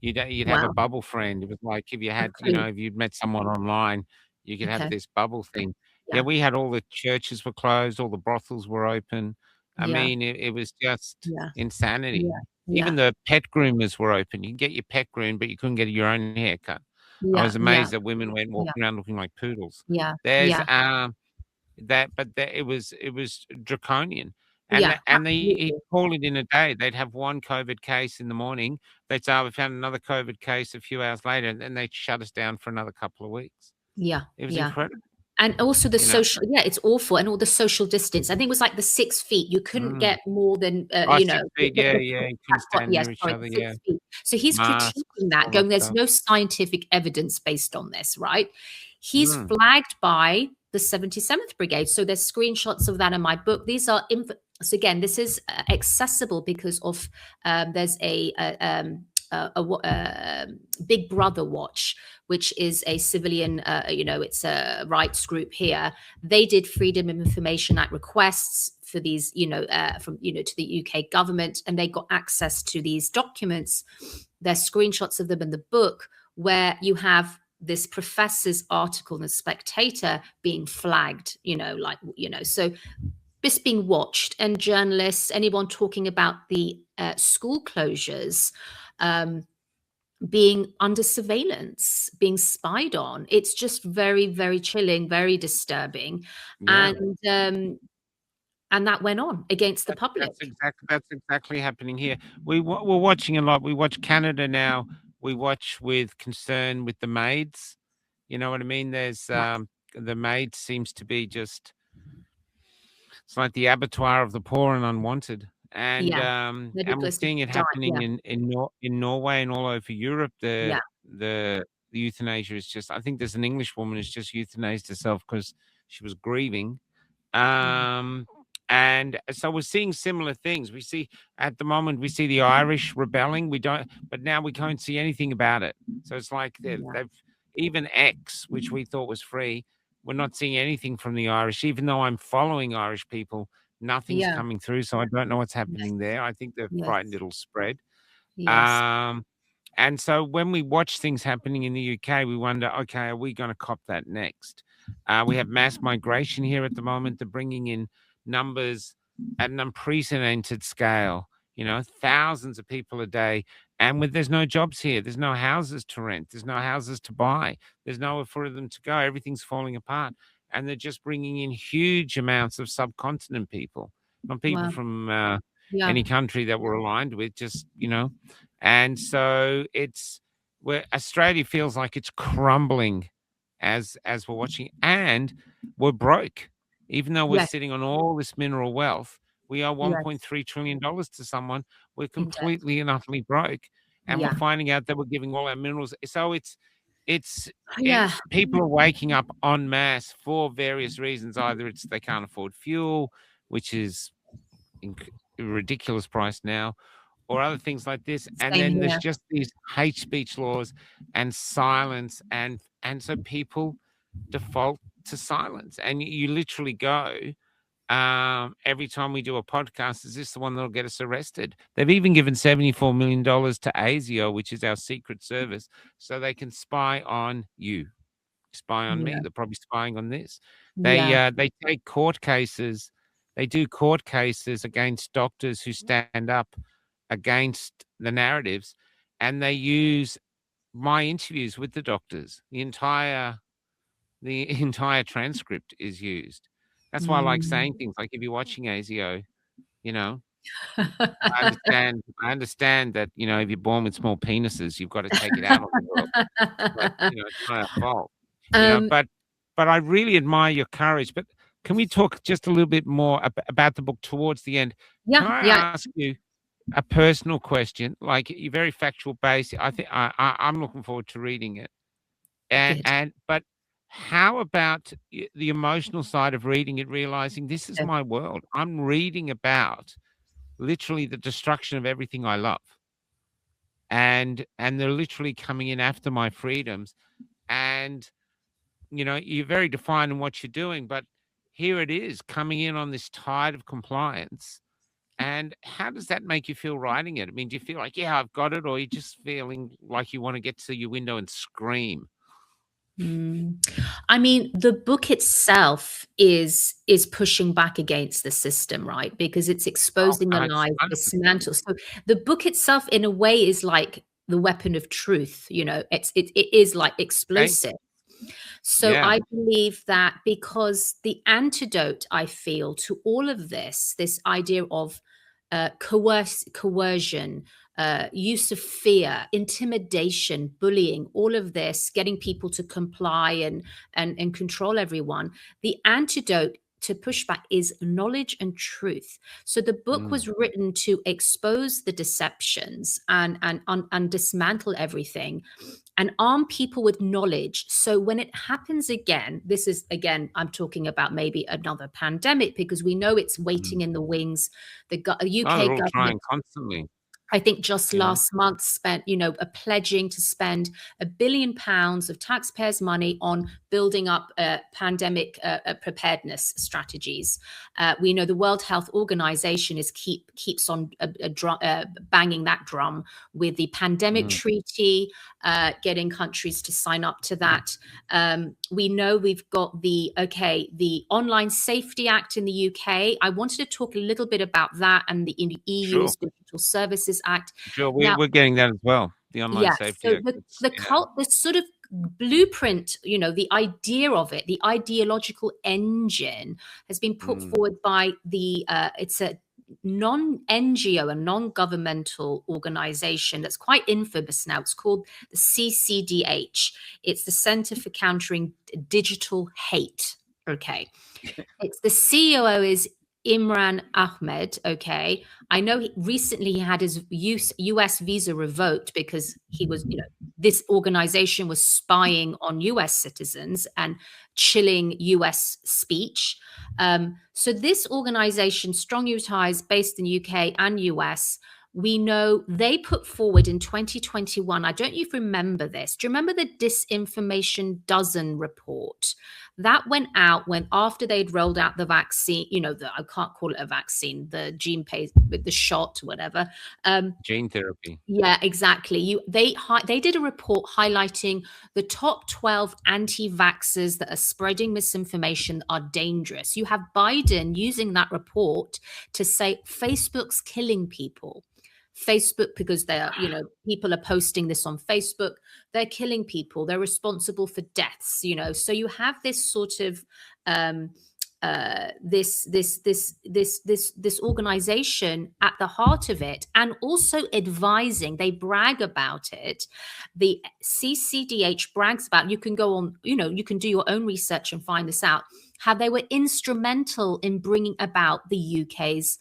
You'd have a Wow. bubble friend. It was like if you had, Okay. if you'd met someone online, you could have Okay. this bubble thing. Yeah, Yeah. we had all the churches were closed, all the brothels were open. I Yeah. mean, it was just Yeah. insanity. Yeah. Yeah. Even the pet groomers were open. You can get your pet groomed, but you couldn't get your own haircut. I Yeah. was Yeah. amazed that women went Yeah. walking around looking like poodles. Yeah. There's Yeah. it was draconian. And Yeah. the, and they he'd Absolutely. call it in a day. They'd have one COVID case in the morning. They'd say, "Oh, we found another COVID case a few hours later," and then they'd shut us down for another couple of weeks. Yeah. It was Yeah. incredible, And also the you know. social, yeah, it's awful. And all the social distance. I think it was like the 6 feet. You couldn't Mm. get more than, Oh, 6 feet, yeah, yeah, you couldn't that's what, stand yes, near each sorry, other, yeah. 6 feet. So he's Masks, critiquing that, all that going, there's stuff. no scientific evidence based on this, right? He's Mm, flagged by the 77th Brigade. So there's screenshots of that in my book. These are, so again, this is accessible because of, there's a Big Brother Watch, which is a civilian, it's a rights group here. They did Freedom of Information Act requests for these, to the UK government, and they got access to these documents. There's screenshots of them in the book where you have this professor's article in the Spectator being flagged, so this being watched, and journalists, anyone talking about the school closures, being under surveillance, being spied on. It's just very, very chilling, very disturbing. yeah. And that went on against the public. That's exactly happening here. We're watching a lot. We watch Canada now. We watch with concern with the maids. You know what I mean? There's Yeah, the maid seems to be just it's like the abattoir of the poor and unwanted. And yeah. we're Medical seeing it assisted die. happening Yeah, in Norway and all over Europe. yeah. The euthanasia is just I think there's an English woman who's just euthanized herself because she was grieving. Mm. Um And so we're seeing similar things. We see at the moment, we see the Irish rebelling. We don't, but now we can't see anything about it. So it's like they've even X, which we thought was free, we're not seeing anything from the Irish, even though I'm following Irish people. Nothing's Yeah. coming through. So I don't know what's Yes. happening there. I think they're frightened Yes. it'll spread. Yes. And so when we watch things happening in the UK, we wonder, okay, are we going to cop that next? We have mass migration here at the moment. They're bringing in numbers at an unprecedented scale, thousands of people a day. And there's no jobs here. There's no houses to rent. There's no houses to buy. There's nowhere for them to go. Everything's falling apart. And they're just bringing in huge amounts of subcontinent people, not people Wow. from Yeah. any country that we're aligned with, just, and so it's where Australia feels like it's crumbling as we're watching, and we're broke. Even though we're Yes. sitting on all this mineral wealth, we owe Yes. $1.3 trillion to someone. We're In debt. completely and utterly broke. And Yeah. we're finding out that we're giving all our minerals. So Yeah. people are waking up en masse for various reasons. Either it's they can't afford fuel, which is a ridiculous price now, or other things like this. And Same then there's here. just these hate speech laws and silence, and so people default to silence. And you literally go, every time we do a podcast, is this the one that'll get us arrested? They've even given $74 million to ASIO, which is our secret service, so they can spy on you, spy on me. Yeah. They're probably spying on this. Yeah. They take court cases. They do court cases against doctors who stand up against the narratives, and they use my interviews with the doctors. The entire transcript is used. That's why I like saying things like, if you're watching ASIO, I understand that, if you're born with small penises, you've got to take it out on the world. But, it's not our fault. But I really admire your courage. But can we talk just a little bit more about the book towards the end? Can I ask you a personal question? Like, you're very factual based. I think I'm looking forward to reading it. But how about the emotional side of reading it, realizing this is my world? I'm reading about literally the destruction of everything I love. And they're literally coming in after my freedoms. And, you're very defined in what you're doing, but here it is coming in on this tide of compliance. And how does that make you feel writing it? I mean, do you feel like, yeah, I've got it, or are you just feeling like you want to get to your window and scream? I mean, the book itself is pushing back against the system, right? Because it's exposing the lies, dismantle. So the book itself, in a way, is like the weapon of truth. It is like explosive. So I believe that, because the antidote, I feel, to all of this idea of coercion, use of fear, intimidation, bullying, all of this, getting people to comply and control everyone. The antidote to pushback is knowledge and truth. So the book was written to expose the deceptions and dismantle everything and arm people with knowledge. So when it happens again, this is, again, I'm talking about maybe another pandemic, because we know it's waiting in the wings. The UK government trying constantly. I think just last month spent, pledging to spend £1 billion of taxpayers' money on building up pandemic preparedness strategies. We know the World Health Organization keeps on banging that drum with the pandemic treaty, getting countries to sign up to that. We know we've got the Online Safety Act in the UK. I wanted to talk a little bit about that, and the EU's Digital Services Act. Sure, we're getting that as well. The Online Safety Act. The sort of blueprint, the idea of it, the ideological engine, has been put forward by it's a non-NGO, a non-governmental organization that's quite infamous now. It's called the CCDH. It's the Center for Countering Digital Hate. Okay. It's the CEO is Imran Ahmed, okay, I know recently he had his US visa revoked because he was, this organization was spying on US citizens and chilling US speech. So this organization, Strong U Ties, based in UK and US, we know they put forward in 2021. I don't know if you remember this. Do you remember the Disinformation Dozen report? That went out when after they'd rolled out the vaccine, I can't call it a vaccine, the gene paste with the shot, whatever. Gene therapy. Yeah, exactly. They did a report highlighting the top 12 anti-vaxxers that are spreading misinformation that are dangerous. You have Biden using that report to say Facebook's killing people. Facebook, because people are posting this on Facebook, they're killing people, they're responsible for deaths, so you have this sort of this organization at the heart of it, and also advising. They brag about it. The CCDH brags about. You can go on. You can do your own research and find this out. How they were instrumental in bringing about the UK's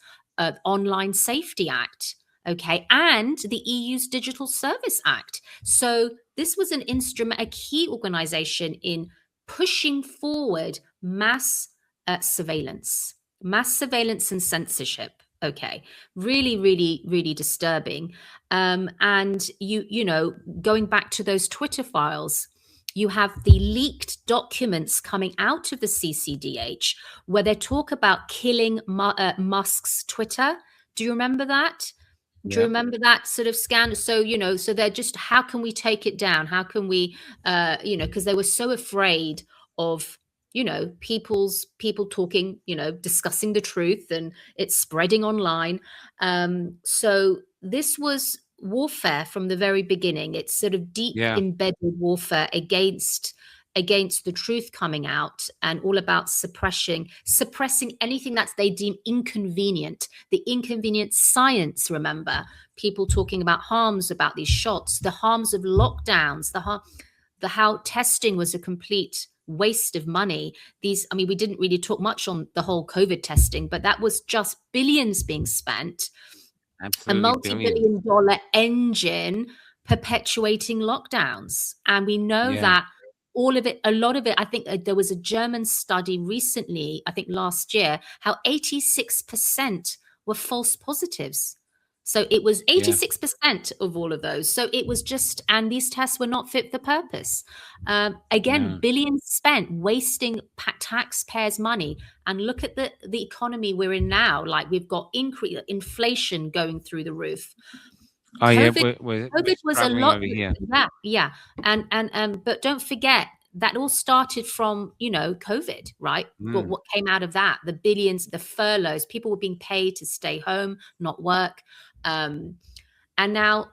Online Safety Act. Okay, and the EU's Digital Service Act. So this was an instrument, a key organization in pushing forward mass surveillance and censorship. Okay, really, really, really disturbing. And going back to those Twitter files, you have the leaked documents coming out of the CCDH where they talk about killing Musk's Twitter. Do you remember that? Do you remember that sort of scandal? So, so they're just, how can we take it down? How can we, because they were so afraid of, people talking, discussing the truth, and it's spreading online. So this was warfare from the very beginning. It's sort of deep embedded warfare against the truth coming out, and all about suppressing anything that they deem inconvenient, the inconvenient science. Remember, people talking about harms about these shots, the harms of lockdowns, how testing was a complete waste of money. We didn't really talk much on the whole COVID testing, but that was just billions being spent. Absolutely, a multi-billion-dollar engine perpetuating lockdowns. And we know that a lot of it, I think there was a German study recently, I think last year, how 86% were false positives. So it was 86% of all of those. So it was just, and these tests were not fit for purpose. Billions spent wasting taxpayers' money. And look at the economy we're in now. Like, we've got inflation going through the roof. COVID was a lot. Yeah. And but don't forget, that all started from, COVID, right? But what came out of that, the billions, the furloughs, people were being paid to stay home, not work. And now,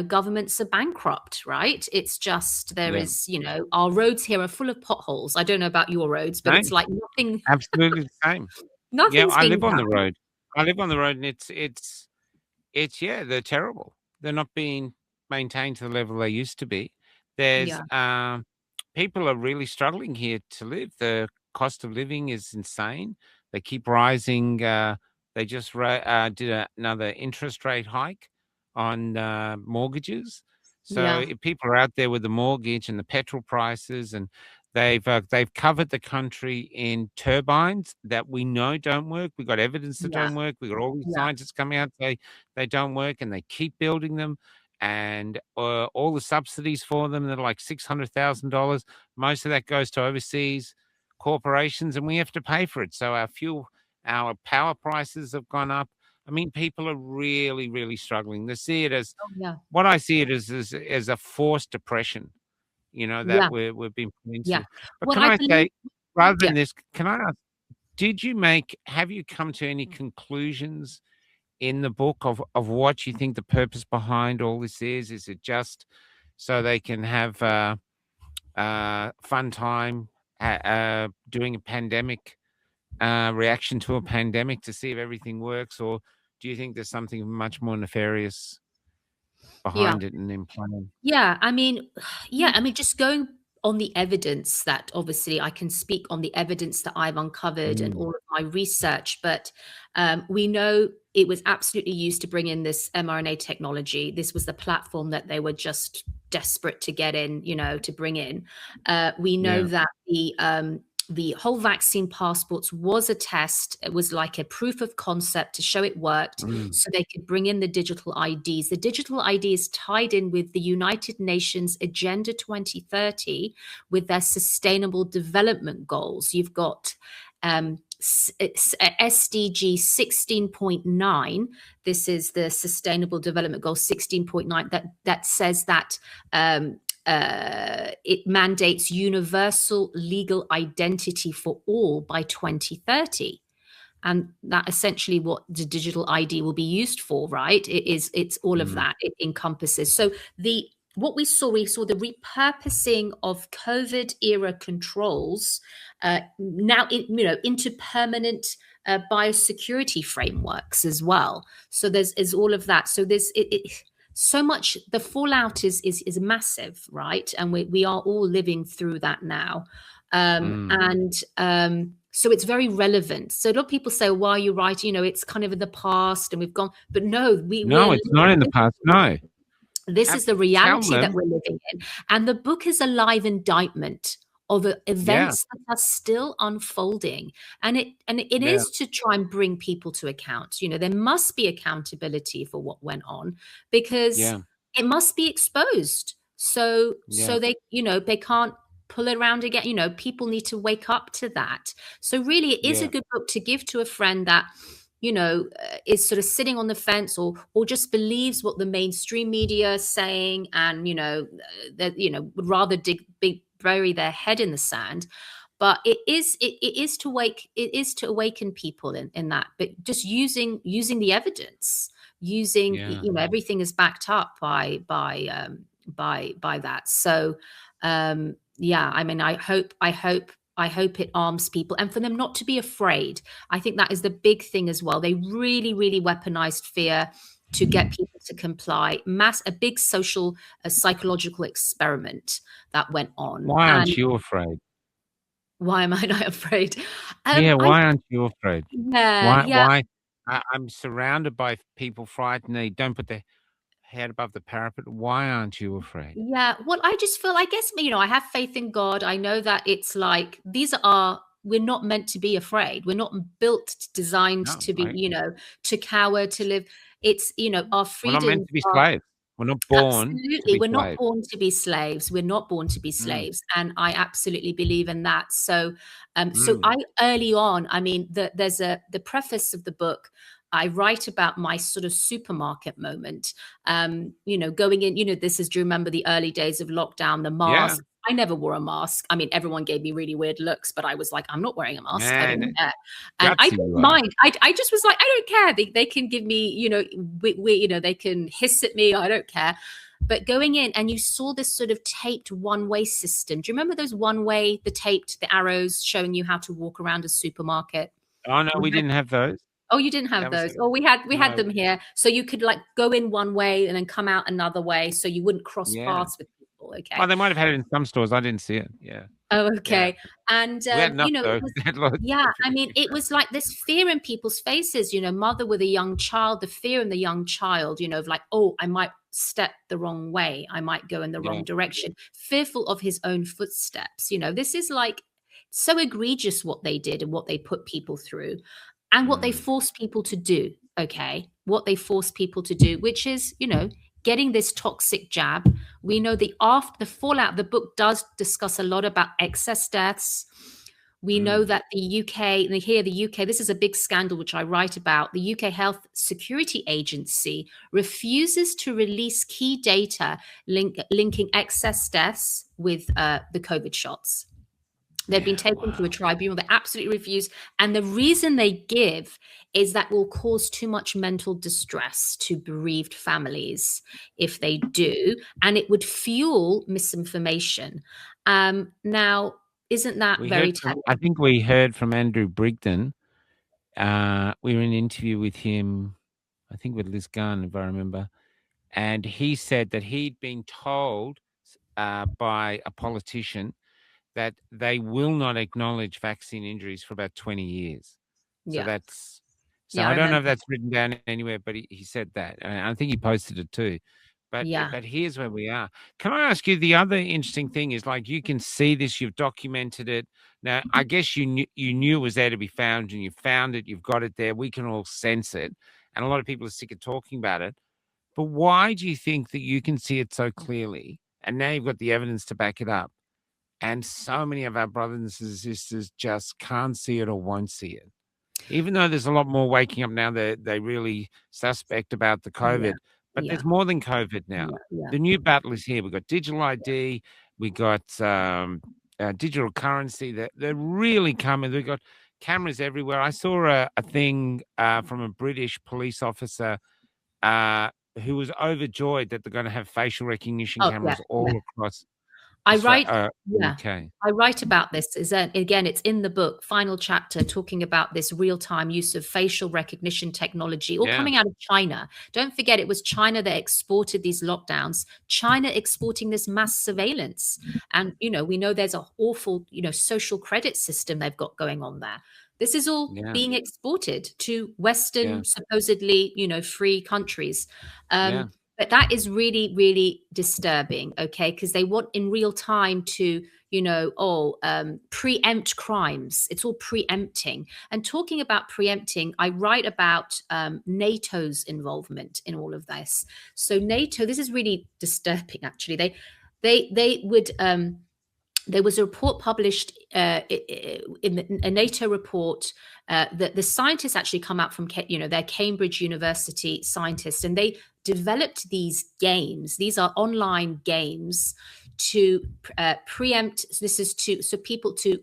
governments are bankrupt, right? It's just, there is, our roads here are full of potholes. I don't know about your roads, but it's like nothing. Absolutely the same. I live on the road. And it's they're terrible. They're not being maintained to the level they used to be. There's people are really struggling here to live. The cost of living is insane. They keep rising. They just did another interest rate hike on mortgages. So if people are out there with the mortgage and the petrol prices, and they've covered the country in turbines that we know don't work. We've got evidence that don't work. We've got all these scientists coming out say they don't work, and they keep building them. And all the subsidies for them, they're like $600,000. Most of that goes to overseas corporations, and we have to pay for it. So our power prices have gone up. I mean, people are really, really struggling. They see it as what I see it as a forced depression, that we've been put into. But can I say, rather than this, can I ask, have you come to any conclusions in the book of what you think the purpose behind all this is? Is it just so they can have fun time doing a pandemic reaction to a pandemic to see if everything works, or do you think there's something much more nefarious behind it and in plan? I mean, just going on the evidence that obviously I can speak on the evidence that I've uncovered and all of my research, but we know it was absolutely used to bring in this mRNA technology. This was the platform that they were just desperate to get in, to bring in. We know that the whole vaccine passports was a test. It was like a proof of concept to show it worked, so they could bring in the digital IDs. The digital ID is tied in with the United Nations Agenda 2030 with their sustainable development goals. You've got SDG 16.9. This is the Sustainable Development Goal 16.9 that says that it mandates universal legal identity for all by 2030. And that essentially what the digital ID will be used for, right? It's all of that it encompasses. So what we saw the repurposing of COVID era controls now into permanent biosecurity frameworks as well. So there's all of that. So there's so much. The fallout is massive, right? And we are all living through that now. So it's very relevant. So a lot of people say, "Why are you writing? It's kind of in the past, and we've gone." But no, it's not in the past. No, this is the reality that we're living in, and the book is a live indictment of events that are still unfolding, and it is to try and bring people to account. There must be accountability for what went on, because it must be exposed. So they they can't pull it around again. People need to wake up to that. So really, it is a good book to give to a friend that is sort of sitting on the fence or just believes what the mainstream media is saying, and that would rather bury their head in the sand. But it is to awaken people in that, but just using the evidence, everything is backed up by that. So I mean, I hope it arms people, and for them not to be afraid. I think that is the big thing as well. They really, really weaponized fear to get people to comply. A big social, psychological experiment that went on. Why aren't you afraid? Why am I not afraid? Why aren't you afraid? Why? I'm surrounded by people frightened. They don't put their head above the parapet. Why aren't you afraid? Yeah, well, I just feel, I guess, I have faith in God. I know that it's like, we're not meant to be afraid. We're not designed to be, to cower, to live. It's, our freedom. We're not meant to be slaves. We're not born. Absolutely. We're not born to be slaves. We're not born to be slaves. And I absolutely believe in that. So, I early on, I mean, there's the preface of the book, I write about my sort of supermarket moment, going in, do you remember the early days of lockdown, the mask? Yeah. I never wore a mask. I mean, everyone gave me really weird looks, but I was like, I'm not wearing a mask. I don't care. And I didn't mind. I just was like, I don't care. They can give me, they can hiss at me. I don't care. But going in, and you saw this sort of taped one-way system. Do you remember those one-way, the arrows showing you how to walk around a supermarket? Oh, no, we didn't have those. Oh, you didn't have those? Oh, we had them here. So you could like go in one way and then come out another way, so you wouldn't cross paths with people. Okay. Oh, they might have had it in some stores. I didn't see it. Yeah. Oh, okay. Yeah. And we had enough, I mean, it was like this fear in people's faces. Mother with a young child, the fear in the young child. Of like, oh, I might step the wrong way. I might go in the wrong direction. Fearful of his own footsteps. This is like so egregious what they did and what they put people through. And what they force people to do, what they force people to do, which is, getting this toxic jab. We know the fallout. The book does discuss a lot about excess deaths. We know that the UK, this is a big scandal, which I write about. The UK Health Security Agency refuses to release key data linking excess deaths with the COVID shots. They've been taken to a tribunal. They absolutely refuse. And the reason they give is that will cause too much mental distress to bereaved families if they do. And it would fuel misinformation. Now, isn't that very telling? I think we heard from Andrew Brigden. We were in an interview with him, I think with Liz Gunn, if I remember. And he said that he'd been told by a politician that they will not acknowledge vaccine injuries for about 20 years. So Yeah. so Yeah, I I don't know remember. if that's written down anywhere, but he said that. And I think he posted it too. Yeah. But here's where we are. Can I ask you, the other interesting thing is, like, you can see this, you've documented it. Now, I guess you knew it was there to be found, and you found it, you've got it there. We can all sense it. And a lot of people are sick of talking about it. But why do you think that you can see it so clearly? And now you've got the evidence to back it up. And so many of our brothers and sisters just can't see it or won't see it. Even though there's a lot more waking up now, they really suspect about the Yeah. COVID, but Yeah. there's more than COVID now. Yeah. Yeah. The new battle is here. We've got digital ID, we got digital currency. They're really coming. We've got cameras everywhere. I saw a thing from a British police officer who was overjoyed that they're going to have facial recognition Oh, yeah. cameras all Yeah. across I write, the yeah, UK. I write about this. Is that, again, it's in the book, final chapter, talking about this real-time use of facial recognition technology, all Yeah, coming out of China. Don't forget, it was China that exported these lockdowns. China exporting this mass surveillance, and we know there's an awful, social credit system they've got going on there. This is all yeah, being exported to yeah, Western, supposedly, free countries. yeah. But that is really, really disturbing, okay? Because they want in real time to, preempt crimes. It's all preempting. And talking about preempting, I write about NATO's involvement in all of this. So NATO, this is really disturbing, actually. They would. There was a report published in a NATO report that the scientists actually come out from, they're Cambridge University scientists, and they developed these games. These are online games to preempt. This is so people to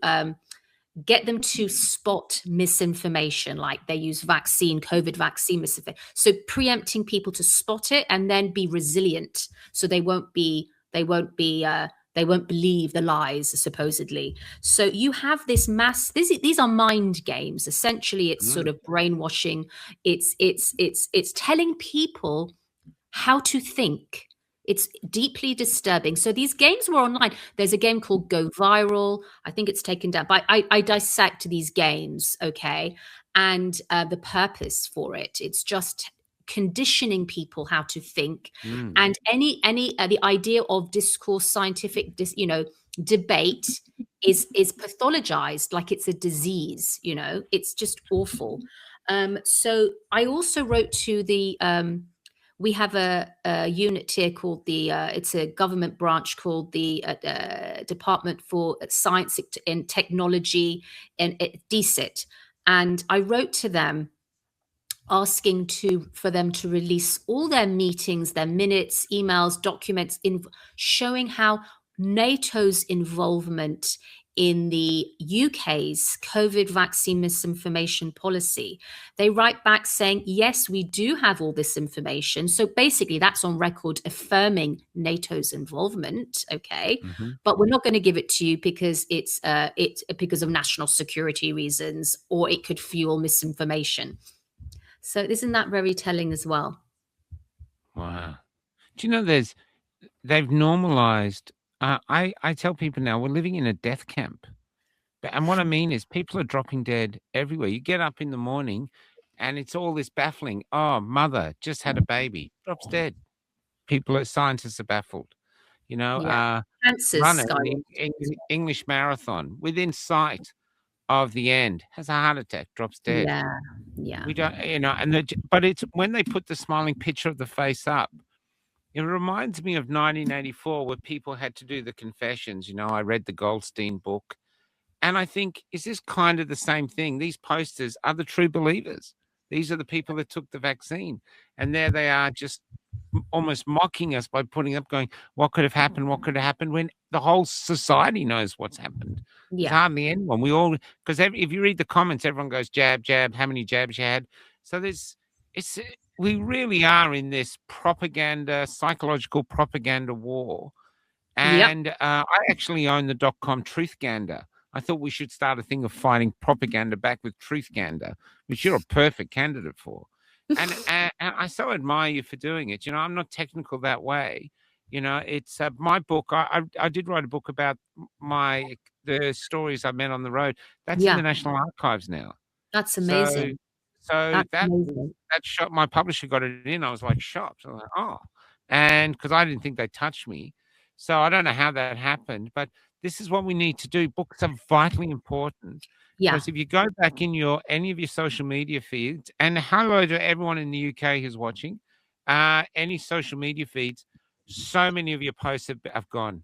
get them to spot misinformation, like they use COVID vaccine misinformation. So preempting people to spot it and then be resilient, so they won't believe the lies, supposedly. So you have this these are mind games. Essentially, it's sort Mm, of brainwashing. It's telling people how to think. It's deeply disturbing. So these games were online. There's a game called Go Viral. I think it's taken down, but I dissect these games, okay, and the purpose for it. It's just conditioning people how to think, mm, and any the idea of discourse, scientific, debate is pathologized like it's a disease. It's just awful. So I also wrote to the we have a unit here called it's a government branch called the Department for Science and Technology, and DCIT. And I wrote to them asking for them to release all their meetings, their minutes, emails, documents, showing how NATO's involvement in the UK's COVID vaccine misinformation policy. They write back saying, yes, we do have all this information. So basically, that's on record affirming NATO's involvement. Okay. hmm But we're not going to give it to you because it's because of national security reasons, or it could fuel misinformation. So isn't that very telling as well? Wow. Do you know they've normalized? I tell people now we're living in a death camp. And what I mean is people are dropping dead everywhere. You get up in the morning and it's all this baffling. Oh, mother just had a baby, drops dead. Scientists are baffled. Yeah. Cancers Runner in skyrocket. English marathon within sight of the end has a heart attack, drops dead. Yeah. Yeah. We don't, but it's when they put the smiling picture of the face up. It reminds me of 1984, where people had to do the confessions. I read the Goldstein book, and I think, is this kind of the same thing? These posters are the true believers. These are the people that took the vaccine, and there they are, just almost mocking us by putting up, going, "What could have happened? What could have happened?" When the whole society knows what's happened. There's Yeah. hardly anyone. We all, because if you read the comments, everyone goes jab, jab. How many jabs you had? So we really are in this psychological propaganda war. Yep. And I actually own the .com Truthgander. I thought we should start a thing of fighting propaganda back with Truthgander, which you're a perfect candidate for. And I so admire you for doing it. I'm not technical that way. It's my book. I did write a book about the stories I met on the road. That's in Yeah, the National Archives now. that's So amazing. so That's that amazing. shot my publisher got it in. I was like shocked. I was like, oh, and because I didn't think they touched me, so I don't know how that happened. But this is what we need to do. Books are vitally important Yeah, because if you go back in any of your social media feeds, and hello to everyone in the UK who's watching, any social media feeds, so many of your posts have gone.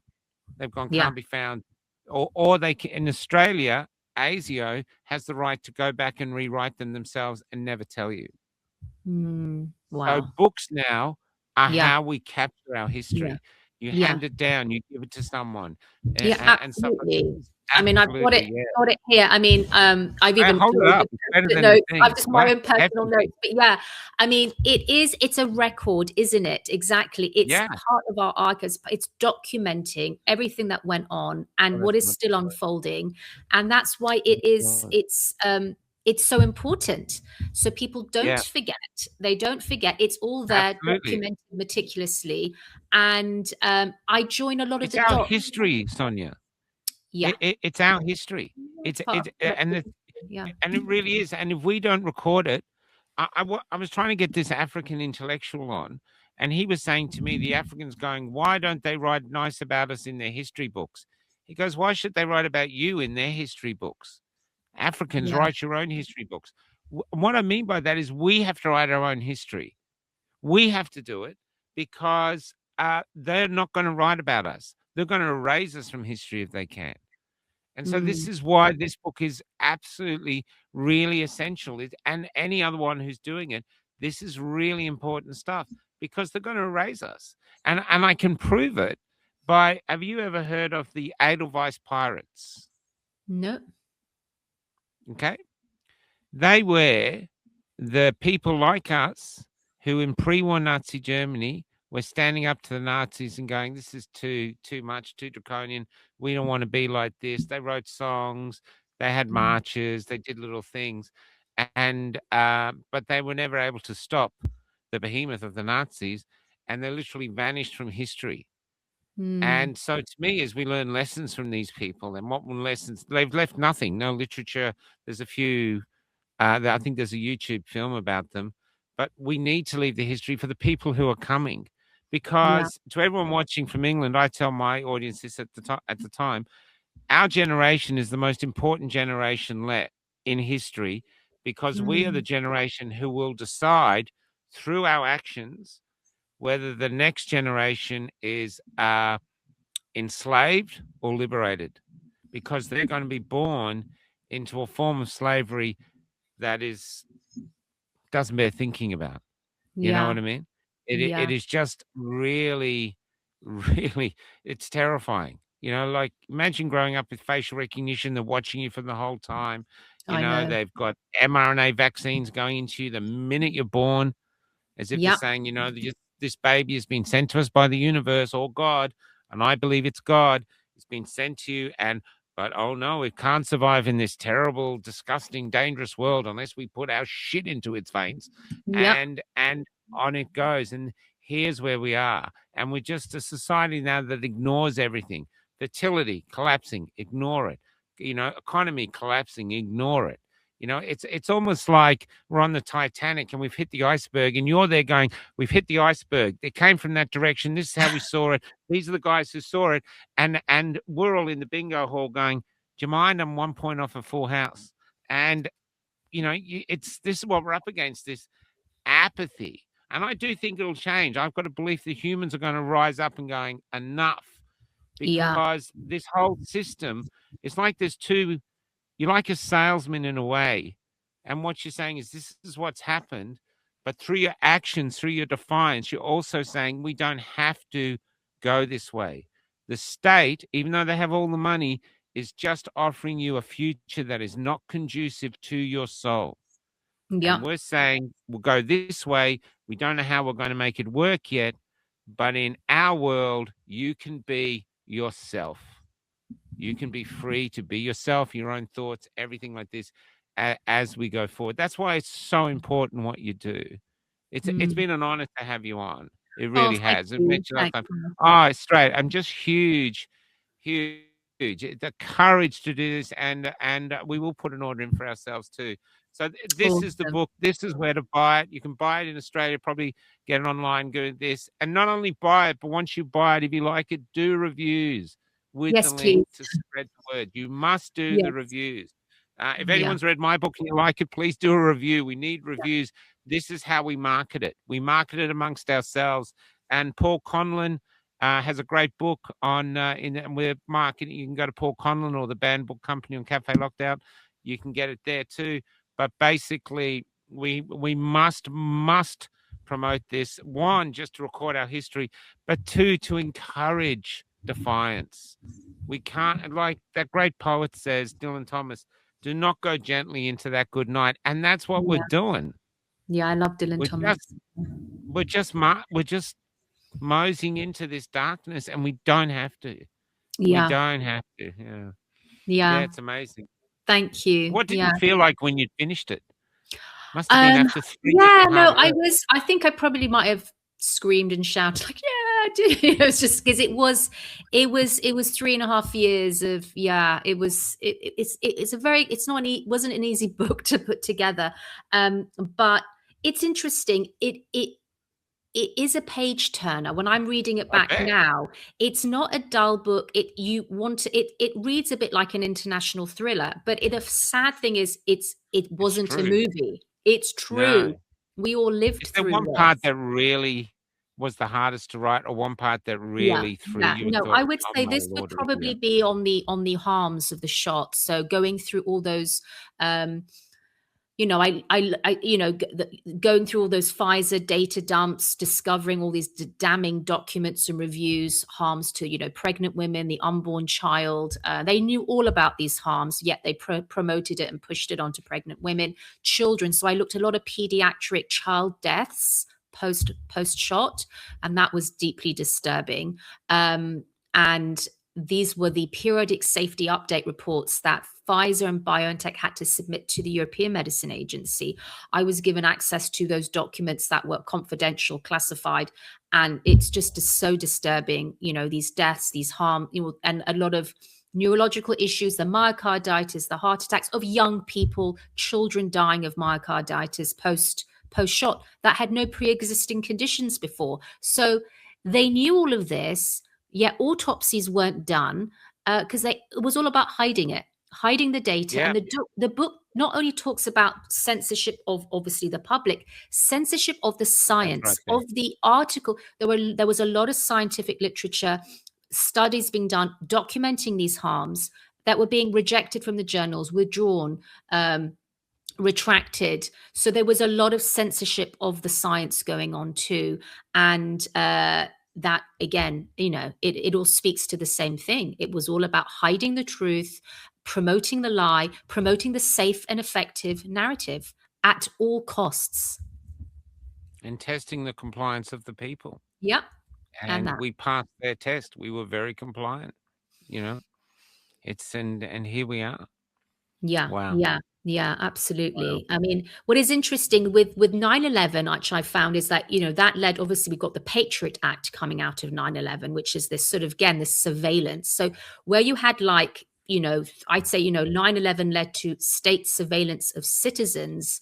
They've gone, yeah. can't be found, or they can, in Australia, ASIO has the right to go back and rewrite them themselves and never tell you. So Wow. books now are Yeah, how we capture our yeah, history. You yeah. hand it down, you give it to someone, Yeah, and stuff like absolutely. this. I mean, I've got it Absolutely, yeah. got it here. I mean, I've I even hold it up. uploaded It's better post-it than the notes. I've thing. just my Wow, own personal heavy. notes. But yeah, I mean, it's a record, isn't it? Exactly. It's Yeah. part of our archives. It's documenting everything that went on Oh, and that's what is right. still unfolding. And that's why That's right. it's so important. So people don't Yeah, forget. They don't forget. It's all there, absolutely. documented meticulously. And I join a lot of It's the our dots. history, Sonia. Yeah. It's our history. It's part of yeah. And it really is. And if we don't record it, I was trying to get this African intellectual on, and he was saying to me, the Africans going, why don't they write nice about us in their history books? He goes, why should they write about you in their history books? Africans, Yeah. write your own history books. What I mean by that is we have to write our own history. We have to do it because they're not going to write about us. They're going to erase us from history if they can. And so this Mm. is why this book is absolutely really essential. And any other one who's doing it, this is really important stuff because they're going to erase us. And I can prove it by, have you ever heard of the Edelweiss pirates? No. Okay. They were the people like us who in pre-war Nazi Germany were standing up to the Nazis and going, this is too much, too draconian. We don't want to be like this. They wrote songs, they had Mm. marches, they did little things. And but they were never able to stop the behemoth of the Nazis, and they literally vanished from history. Mm. And so to me, as we learn lessons from these people, and what lessons they've left nothing, no literature. There's a few I think there's a YouTube film about them, but we need to leave the history for the people who are coming, Yeah. because to everyone watching from England, I tell my audience this at the time, our generation is the most important generation in history because we are the Mm. generation who will decide through our actions whether the next generation is enslaved or liberated, because they're going to be born into a form of slavery that doesn't bear thinking about. You know Yeah. what I mean? It Yeah. is just really, really, it's terrifying. Like imagine growing up with facial recognition. They're watching you for the whole time. I know. They've got mRNA vaccines going into you the minute you're born, as if they're Yeah. saying, this baby has been sent to us by the universe or God, and I believe it's God. It's been sent to you, but oh no, it can't survive in this terrible, disgusting, dangerous world unless we put our shit into its veins, Yeah. and on it goes. And here's where we are, and we're just a society now that ignores everything. Fertility collapsing, ignore it. Economy collapsing, ignore it. It's almost like we're on the Titanic and we've hit the iceberg, and you're there going, we've hit the iceberg. It came from that direction. This is how we saw it. These are the guys who saw it. And we're all in the bingo hall going, do you mind? I'm 1 point off a full house. And, this is what we're up against, this apathy. And I do think it'll change. I've got a belief that humans are going to rise up and going, enough, Yeah. because this whole system, it's like you're like a salesman in a way. And what you're saying is, this is what's happened. But through your actions, through your defiance, you're also saying we don't have to go this way. The state, even though they have all the money, is just offering you a future that is not conducive to your soul. And Yeah. we're saying we'll go this way. We don't know how we're going to make it work yet. But in our world, you can be yourself. You can be free to be yourself, your own thoughts, everything like this as we go forward. That's why it's so important what you do. It's Mm. been an honor to have you on. It Oh, really thank has. It you. makes your Thank lifetime. you. Oh, it's straight. I'm just huge, huge. The courage to do this, and we will put an order in for ourselves too. So this is the Awesome. book. This is where to buy it. You can buy it in Australia. Probably get it online. Go this, and not only buy it, but once you buy it, if you like it, do reviews with the Yes, link please. to spread the word. You must do the Yes. reviews. If Yeah. anyone's read my book and you like it, please do a review. We need reviews. This is how we market it. We market it amongst ourselves. And Paul Conlon has a great book on and we're marketing. You can go to Paul Conlon or the Banned Book Company on Cafe Lockdown. You can get it there too. But basically, we must promote this. One, just to record our history, but two, to encourage defiance. We can't, like that great poet says, Dylan Thomas, do not go gently into that good night. And that's what we're Yeah. doing. Yeah. I love Dylan We're Thomas. we're just moseying into this darkness, and we don't have to. We Yeah. don't have to. Yeah. Yeah, Yeah. it's amazing. Thank you. What did Yeah. you feel like when you finished it? Must have been after 3 years Yeah, of no, hard work. I think I probably might have screamed and shouted like, yeah, it was just because it was 3.5 years of, yeah, it's a very, it's not wasn't an easy book to put together. But it's interesting. It is a page turner. When I'm reading it I back bet. now, it's not a dull book. It reads a bit like an international thriller, but the sad thing is it wasn't a true. movie. It's true. No. We all lived Is there through one part this. that really was the hardest to write, or one part that Yeah, really threw yeah. you and No, thought, I would "Oh say my this would lord, probably Olivia." be on the harms of the shot. So going through all those going through all those Pfizer data dumps, discovering all these damning documents and reviews, harms to, pregnant women, the unborn child. They knew all about these harms, yet they promoted it and pushed it onto pregnant women, children. So I looked at a lot of pediatric child deaths post shot, and that was deeply disturbing. And these were the periodic safety update reports that Pfizer and BioNTech had to submit to the European Medicine Agency. I was given access to those documents that were confidential, classified, and it's just so disturbing. These deaths, these harm, and a lot of neurological issues, the myocarditis, the heart attacks of young people, children dying of myocarditis post shot that had no pre-existing conditions before. So they knew all of this. Yet autopsies weren't done because it was all about hiding the data. Yeah, And the book not only talks about censorship of obviously the public, censorship of the that's science, right there. of the article. There was a lot of scientific literature, studies being done documenting these harms that were being rejected from the journals, withdrawn, retracted. So there was a lot of censorship of the science going on too. And that again, it all speaks to the same thing. It was all about hiding the truth, promoting the lie, promoting the safe and effective narrative at all costs. And testing the compliance of the people. Yep. And And that. we passed their test. We were very compliant. It's and here we are. Yeah. Wow. Yeah, absolutely. I mean, what is interesting with 9/11, which I found, is that, that led, obviously, we got the Patriot Act coming out of 9/11, which is this sort of, again, this surveillance. So where you had I'd say, 9/11 led to state surveillance of citizens.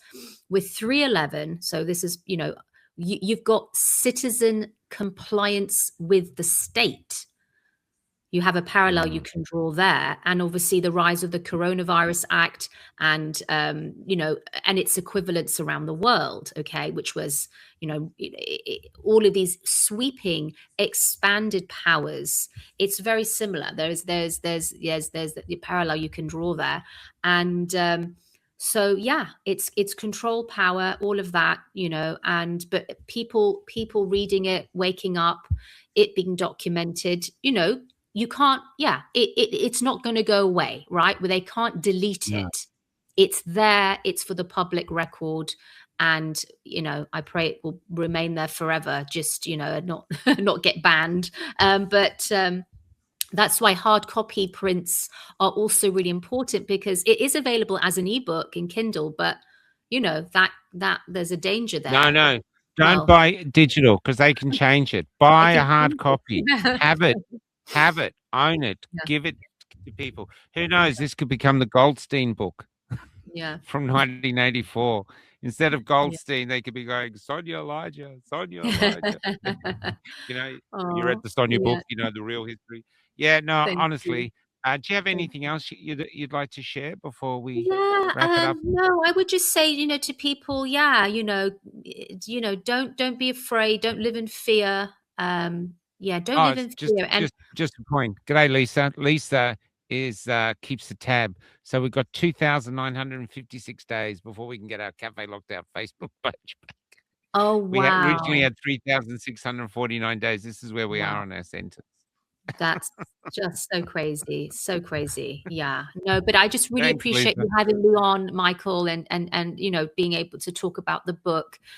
With 3/11, so this is, you've got citizen compliance with the state. You have a parallel you can draw there, and obviously the rise of the Coronavirus Act and and its equivalents around the world, okay, which was all of these sweeping expanded powers. It's very similar. There's the parallel you can draw there, and so yeah, it's control, power, all of that, but people reading it, waking up, it being documented, you can't, it's not going to go away, right? Where they can't delete it. It's there, it's for the public record. And, I pray it will remain there forever, just, not not get banned. But that's why hard copy prints are also really important, because it is available as an ebook in Kindle, but that there's a danger there. No. Don't Well, buy digital because they can change it. Buy a hard copy. Yeah. Have it, own it, Yeah. give it to people. Who knows? This could become the Goldstein book Yeah. from 1984. Instead of Goldstein, they could be going Sonia Elijah, Sonia Elijah. You know, you read Oh, the Sonia yeah. book, you know the real history. Yeah, no, Thank you. honestly. Do you have Thank anything else you'd like to share before we Yeah, wrap it up? no, I would just say, to people, yeah, don't be afraid, don't live in fear. Yeah, don't Oh, live it's in fear. And just a point. G'day, Lisa. Lisa is keeps a tab. So we've got 2,956 days before we can get our Cafe Locked Out Facebook page. oh We had wow, originally had 3,649 days. This is where we are wow, on our sentence. that's just so crazy, so crazy. Yeah, no, but I just really Thanks, appreciate Lisa. you having me on, Michael, and being able to talk about the book.